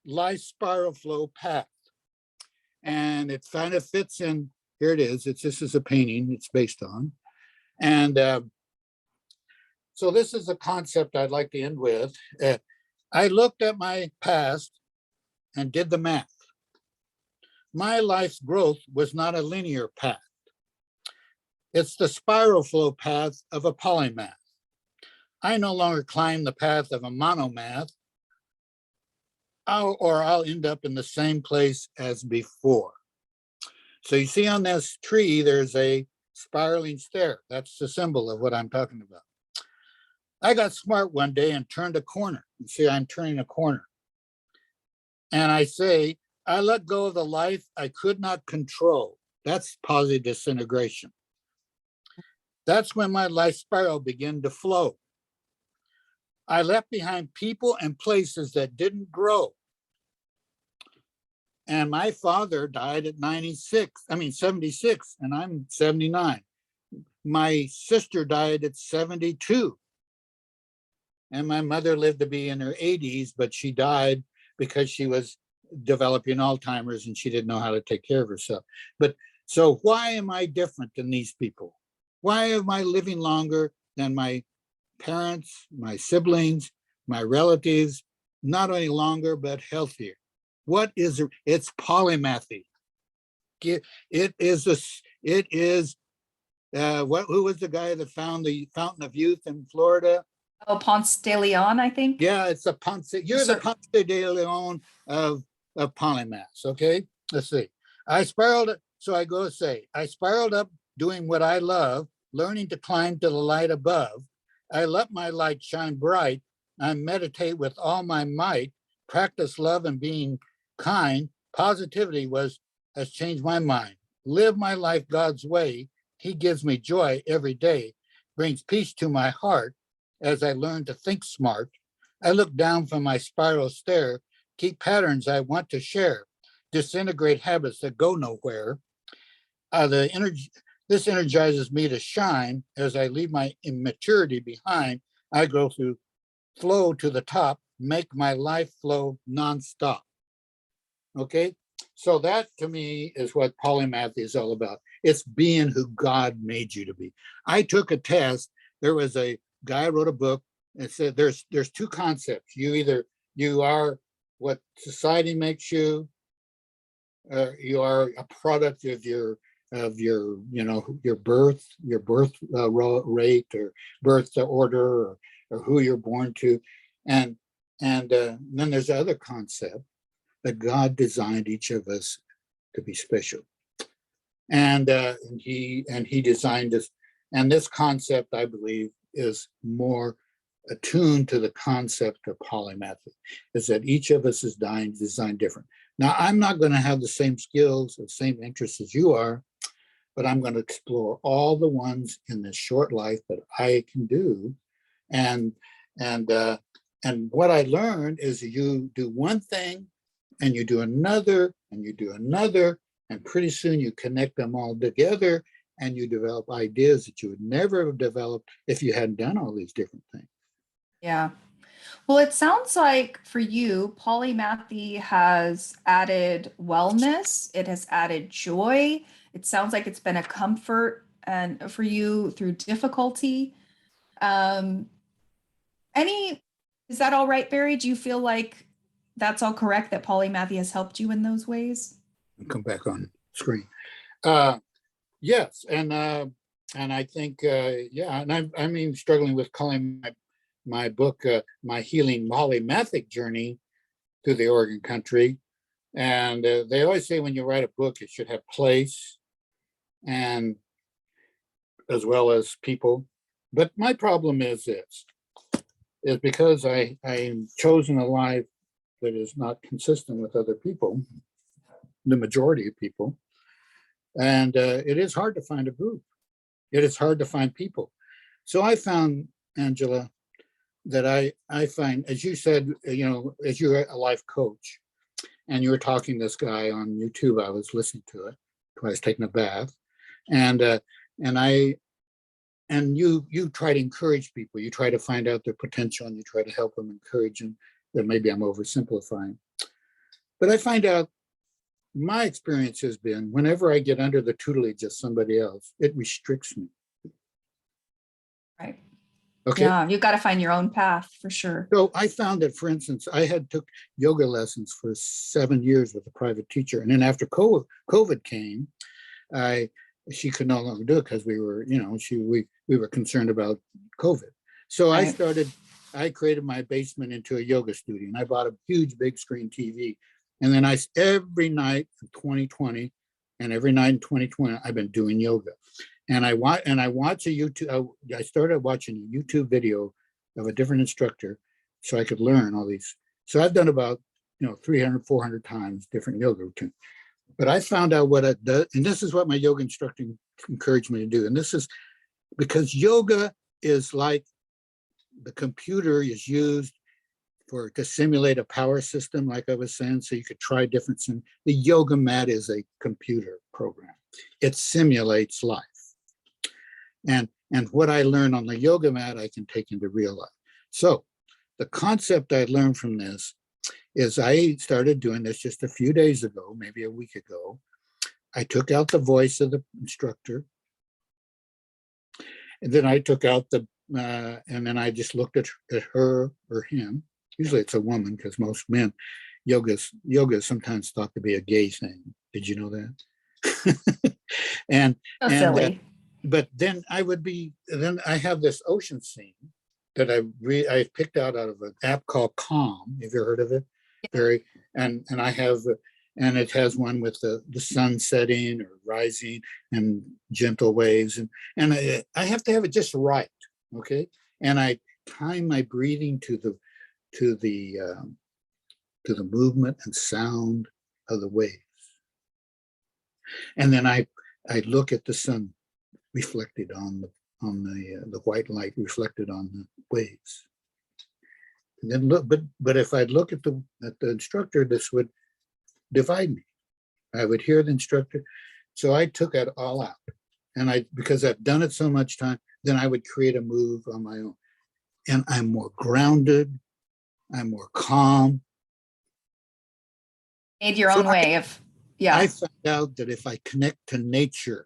Life Spiral Flow Path. And it kind of fits in, here it is. This is a painting it's based on. And so this is a concept I'd like to end with. I looked at my past and did the math. My life's growth was not a linear path. It's the spiral flow path of a polymath. I no longer climb the path of a monomath, or I'll end up in the same place as before. So you see on this tree, there's a spiraling stair. That's the symbol of what I'm talking about. I got smart one day and turned a corner. You see, I'm turning a corner. And I say, I let go of the life I could not control. That's positive disintegration. That's when my life spiral began to flow. I left behind people and places that didn't grow. And my father died at 76, and I'm 79. My sister died at 72. And my mother lived to be in her 80s, but she died because she was developing Alzheimer's and she didn't know how to take care of herself. But so why am I different than these people? Why am I living longer than my parents, my siblings, my relatives? Not only longer, but healthier. What is it? It's polymathy. It is who was the guy that found the fountain of youth in Florida? Oh, Ponce de Leon, I think. Yeah, it's a Ponce. You're the Ponce de Leon of polymaths. Okay, let's see. I spiraled. So I go to say, I spiraled up doing what I love, learning to climb to the light above. I let my light shine bright. I meditate with all my might, practice love and being kind. Positivity has changed my mind. Live my life God's way. He gives me joy every day, brings peace to my heart as I learn to think smart. I look down from my spiral stair, keep patterns I want to share, disintegrate habits that go nowhere. This energizes me to shine as I leave my immaturity behind. I go through flow to the top, make my life flow nonstop. Okay, so that to me is what polymathy is all about. It's being who God made you to be. I took a test. There was a guy wrote a book and said there's two concepts. You are what society makes you. You are a product of your your birth rate or birth order or who you're born to, and then there's the other concept that God designed each of us to be special, and he designed us, and this concept I believe is more attuned to the concept of polymathy, is that each of us is designed different. Now, I'm not going to have the same skills or same interests as you are, but I'm going to explore all the ones in this short life that I can do. And what I learned is you do one thing and you do another and you do another, and pretty soon you connect them all together and you develop ideas that you would never have developed if you hadn't done all these different things. Yeah. Well, it sounds like for you, polymathy has added wellness, it has added joy. It sounds like it's been a comfort and for you through difficulty. Um, any, is that all right, Barry? Do you feel like that's all correct that polymathy has helped you in those ways? Come back on screen. Yes, and I think yeah, and I'm struggling with calling my book, My Healing Polymathic Journey through the Oregon Country. And they always say when you write a book, it should have place and as well as people. But my problem is this, is because I'm chosen a life that is not consistent with other people, the majority of people. And it is hard to find a group. It is hard to find people. So I found, Angela, that I find, as you said, as you're a life coach, and you were talking to this guy on YouTube, I was listening to it when I was taking a bath, and you try to encourage people, you try to find out their potential, and you try to help them, encourage them. That maybe I'm oversimplifying, but I find out my experience has been whenever I get under the tutelage of somebody else, it restricts me. Right. Okay. Yeah, you've got to find your own path for sure. So I found that, for instance, I had took yoga lessons for 7 years with a private teacher, and then after COVID came, she could no longer do it because we were, we were concerned about COVID. So Right. I created my basement into a yoga studio, and I bought a huge big screen TV. And then every night in 2020 and every night in 2020, I've been doing yoga. And I watch a YouTube, I started watching a YouTube video of a different instructor so I could learn all these. So I've done about, 300, 400 times different yoga routines. But I found out what it does, and this is what my yoga instructor encouraged me to do. And this is because yoga is like the computer is used to simulate a power system, like I was saying, so you could try different things. The yoga mat is a computer program. It simulates life. And what I learned on the yoga mat, I can take into real life. So the concept I learned from this is I started doing this just a few days ago, maybe a week ago. I took out the voice of the instructor. And then I took out and then I just looked at her or him. Usually it's a woman because most men, yoga is sometimes thought to be a gay thing. Did you know that? and So silly. But then I have this ocean scene that I picked out of an app called Calm. Have you heard of it? Yeah. And I have, and it has one with the sun setting or rising and gentle waves. And I have to have it just right. Okay. And I time my breathing to the movement and sound of the waves. And then I look at the sun reflected on the white light reflected on the waves. And then look, but if I look at the instructor, this would divide me. I would hear the instructor. So I took it all out. And because I've done it so much time, then I would create a move on my own. And I'm more grounded, I'm more calm. Made your own way of, yeah. I found out that if I connect to nature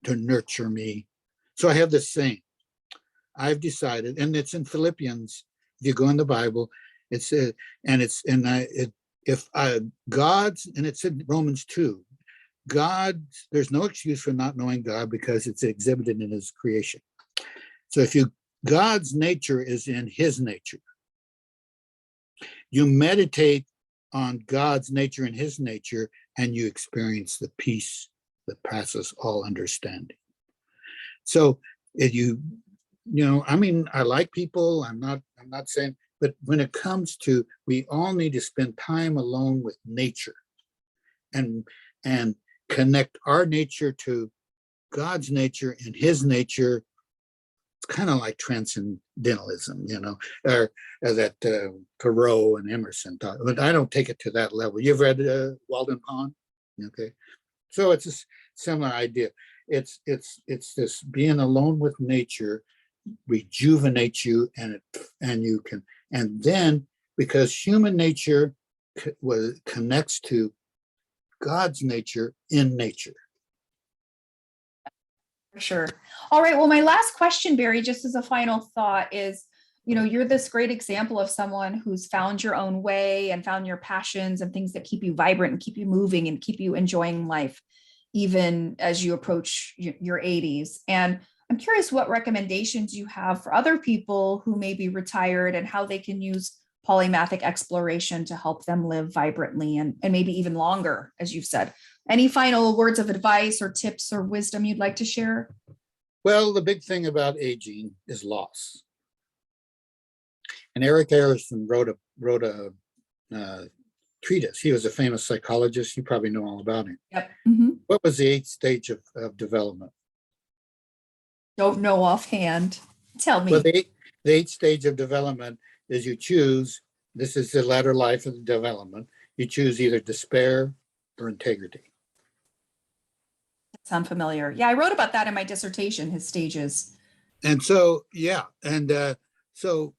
to nurture me, so I have this saying, I've decided, and it's in Philippians, if you go in the Bible, it's God's, and it's in Romans 2, God, there's no excuse for not knowing God because it's exhibited in his creation. So God's nature is in his nature. You meditate on God's nature and his nature, and you experience the peace that passes all understanding. So if I like people, I'm not saying, but when it comes to, we all need to spend time alone with nature and connect our nature to God's nature and his nature. It's kind of like transcendentalism, or that Thoreau and Emerson taught. But I don't take it to that level. You've read Walden Pond? Okay. So it's a similar idea. It's this being alone with nature rejuvenates you, and you can, and then because human nature connects to God's nature in nature. For sure. All right. Well, my last question, Barry, just as a final thought is, you're this great example of someone who's found your own way and found your passions and things that keep you vibrant and keep you moving and keep you enjoying life, even as you approach your 80s. And I'm curious what recommendations you have for other people who may be retired and how they can use polymathic exploration to help them live vibrantly and maybe even longer, as you've said. Any final words of advice or tips or wisdom you'd like to share? Well, the big thing about aging is loss. And Eric Erikson wrote a treatise. He was a famous psychologist. You probably know all about him. Yep. Mm-hmm. What was the eighth stage of development? Don't know offhand. Tell Well, me. the eighth stage of development is you choose, this is the latter life of the development, you choose either despair or integrity. Sound familiar? Yeah, I wrote about that in my dissertation, his stages. And so, yeah, and so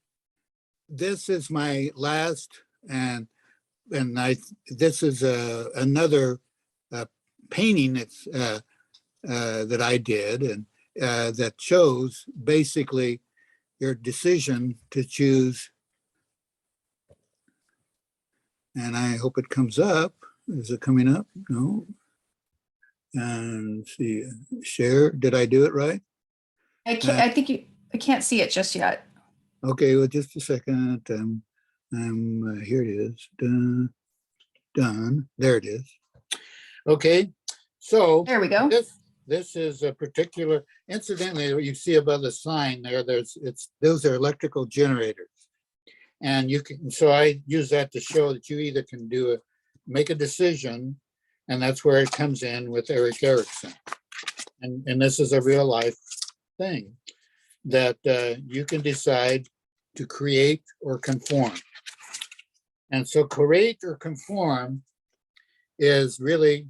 this is my last, and this is another painting that I did, and that shows basically your decision to choose. And I hope it comes up. Is it coming up? No. And see, share. Did I do it right? I can't. I think you. I can't see it just yet. Okay, well, just a second. Here it is. Done. There it is. Okay, so There we go. this is a particular. Incidentally, what you see above the sign there, those are electrical generators, and you can. So I use that to show that you either can make a decision, and that's where it comes in with Eric Erikson, and this is a real life thing that you can decide to create or conform. And so create or conform is really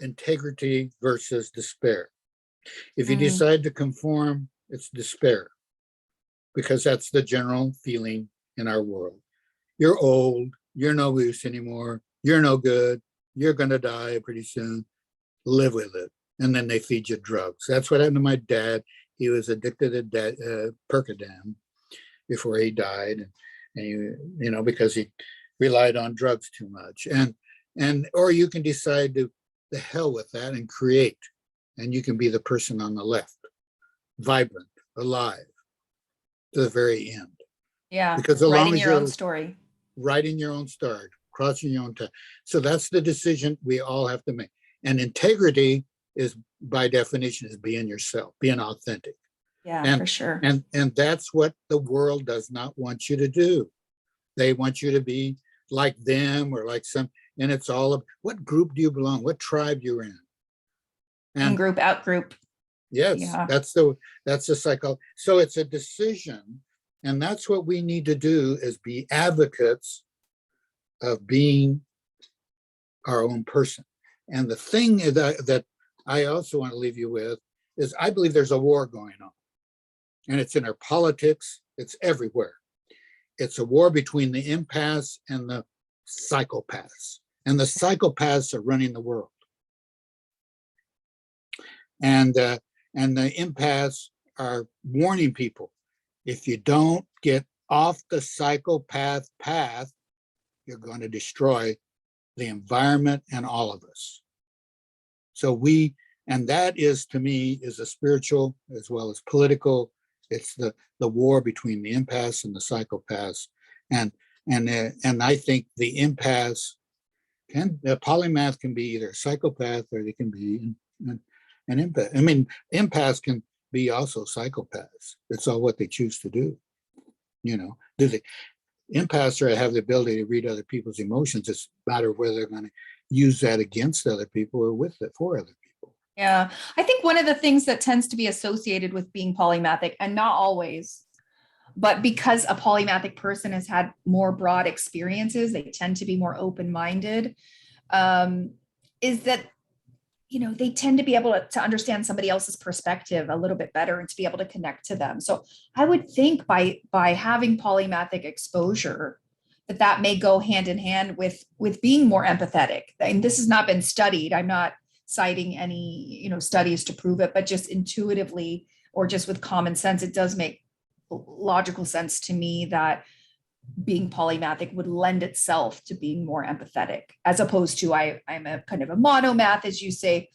integrity versus despair. If you decide to conform, it's despair, because that's the general feeling in our world. You're old, you're no use anymore, you're no good, you're going to die pretty soon, live with it. And then they feed you drugs. That's what happened to my dad. He was addicted to Percodan before he died, and because he relied on drugs too much. Or you can decide to the hell with that and create, and you can be the person on the left, vibrant, alive to the very end. Yeah, Because as long writing as your you're own story. writing your own story, crossing your own time. So that's the decision we all have to make. And integrity is, by definition, is being yourself, being authentic. Yeah, for sure. And that's what the world does not want you to do. They want you to be like them or like some, and it's all of what group do you belong, what tribe you're in. In group, out group. Yes, Yeah. that's the cycle. So it's a decision, and that's what we need to do, is be advocates of being our own person. And the thing that I also want to leave you with is I believe there's a war going on, and it's in our politics, it's everywhere. It's a war between the empaths and the psychopaths, and the psychopaths are running the world. And the empaths are warning people, if you don't get off the psychopath path, you're going to destroy the environment and all of us. So and that is, to me, is a spiritual as well as political. It's the war between the empaths and the psychopaths. And I think the empaths the polymath can be either a psychopath or they can be an empath. I mean, empaths can be also psychopaths. It's all what they choose to do. Do they? Empaths have the ability to read other people's emotions. It's a matter of whether they're going to use that against other people or with it for other people. Yeah, I think one of the things that tends to be associated with being polymathic, and not always, but because a polymathic person has had more broad experiences, they tend to be more open-minded, is that they tend to be able to understand somebody else's perspective a little bit better and to be able to connect to them. So I would think by having polymathic exposure, that may go hand in hand with being more empathetic. And this has not been studied. I'm not citing any studies to prove it, but just intuitively or just with common sense, it does make logical sense to me that being polymathic would lend itself to being more empathetic, as opposed to I'm a kind of a monomath, as you say,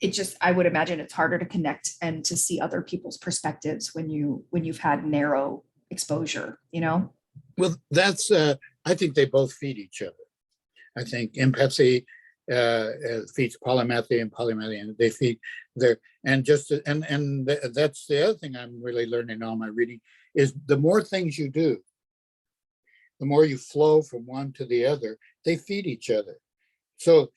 it just, I would imagine it's harder to connect and to see other people's perspectives when you've had narrow exposure, you know? Well, that's, I think they both feed each other. I think empathy feeds polymathy, and polymathy, and they feed their, and just, that's the other thing I'm really learning in all my reading is the more things you do, the more you flow from one to the other, they feed each other. So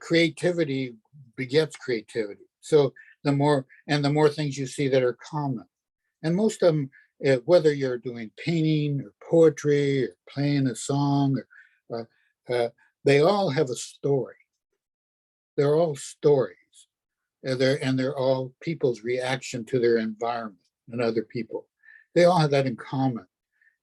creativity begets creativity. So the more things you see that are common, and most of them, whether you're doing painting or poetry or playing a song, or, they all have a story. They're all stories, and they're all people's reaction to their environment and other people. They all have that in common.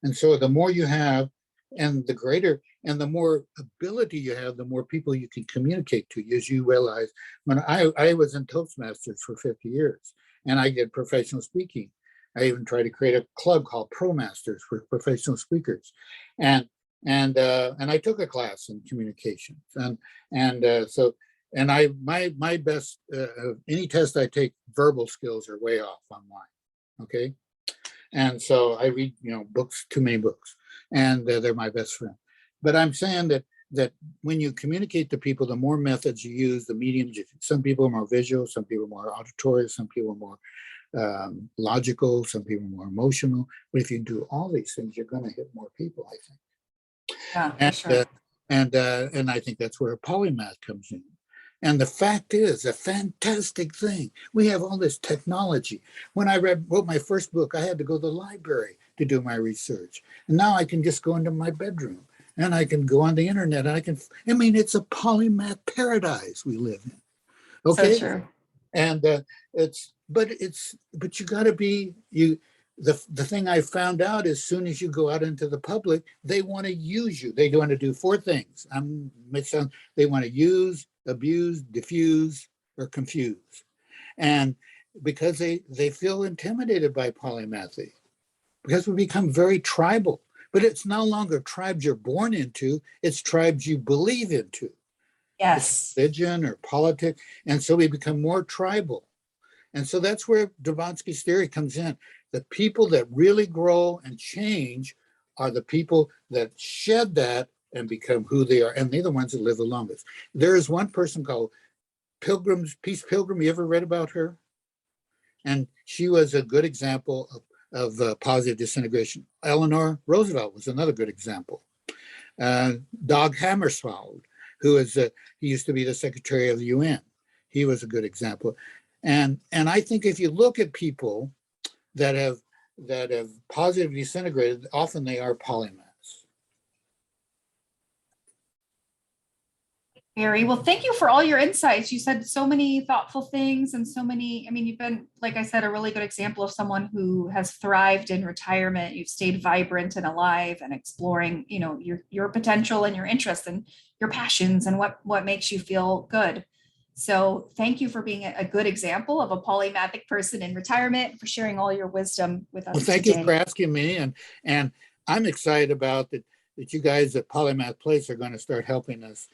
And so the more you have, and the greater and the more ability you have, the more people you can communicate to. As you realize, when I was in Toastmasters for 50 years, and I did professional speaking. I even tried to create a club called Pro Masters for professional speakers, and and I took a class in communications, so and I my best any test I take, verbal skills are way off on mine. Okay, and so I read, books, too many books, and they're my best friend. But I'm saying that when you communicate to people, the more methods you use, the mediums. Some people are more visual, some people are more auditory, some people are more logical, some people are more emotional. But if you do all these things, you're going to hit more people, I think. Yeah, for And sure. and I think that's where a polymath comes in. And the fact is, a fantastic thing. We have all this technology. When I wrote my first book, I had to go to the library to do my research. And now I can just go into my bedroom and I can go on the internet. And it's a polymath paradise we live in. So Okay. true. And but you got to be, the thing I found out, as soon as you go out into the public, they want to use you. They want to do four things. They want to use, abuse, diffuse, or confuse. And because they feel intimidated by polymathy, because we become very tribal. But it's no longer tribes you're born into, it's tribes you believe into. It's Yes. religion or politics. And so we become more tribal. And so that's where Blavatsky's theory comes in. The people that really grow and change are the people that shed that and become who they are. And they're the ones that live the longest. There is one person called Peace Pilgrim. You ever read about her? And she was a good example of positive disintegration. Eleanor Roosevelt was another good example. Dag Hammarskjöld, he used to be the secretary of the UN. He was a good example. And I think if you look at people that have positively disintegrated, often they are polymaths. Barry, well, thank you for all your insights. You said so many thoughtful things and so many, I mean, you've been, like I said, a really good example of someone who has thrived in retirement. You've stayed vibrant and alive and exploring, your potential and your interests and your passions and what makes you feel good. So thank you for being a good example of a polymathic person in retirement, for sharing all your wisdom with Well, us thank you for today. asking me. And I'm excited about that you guys at Polymath Place are going to start helping us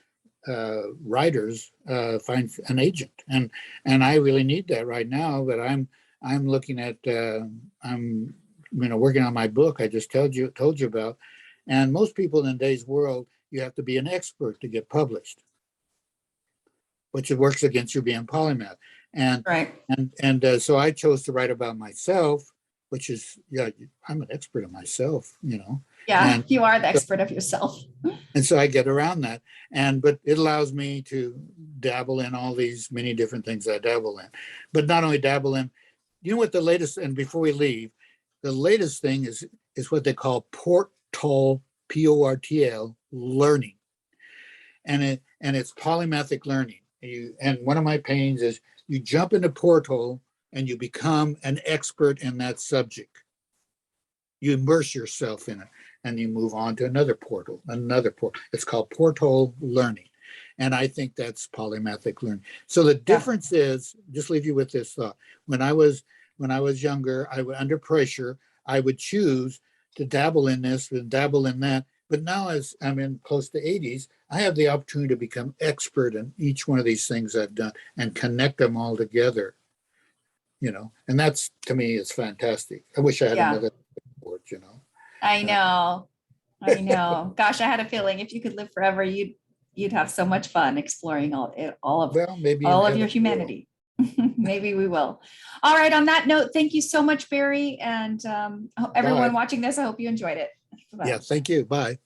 writers find an agent, and I really need that right now. But I'm looking at I'm working on my book I just told you about, and most people in today's world, you have to be an expert to get published, which works against you being polymath. And Right. so I chose to write about myself, which is, I'm an expert of myself, Yeah, and you are the expert of yourself. and so I get around that. But it allows me to dabble in all these many different things I dabble in. But not only dabble in, what the latest, and before we leave, the latest thing is what they call portal, PORTL learning. And it's polymathic learning. And one of my pains is you jump into portal and you become an expert in that subject. You immerse yourself in it, and you move on to another portal. It's called portal learning. And I think that's polymathic learning. So the Yeah. difference is, just leave you with this thought. When I was younger, under pressure, I would choose to dabble in this and dabble in that. But now, as I'm in close to 80s, I have the opportunity to become expert in each one of these things I've done and connect them all together, and that's, to me, is fantastic. I wish I had Yeah, another board. I Uh, know. I know. Gosh, I had a feeling if you could live forever, you'd have so much fun exploring well, maybe in all of your heaven. I will. humanity. Maybe we will. All right. On that note, thank you so much, Barry, and Bye. everyone watching this. I hope you enjoyed it. Bye. Yeah, thank you. Bye.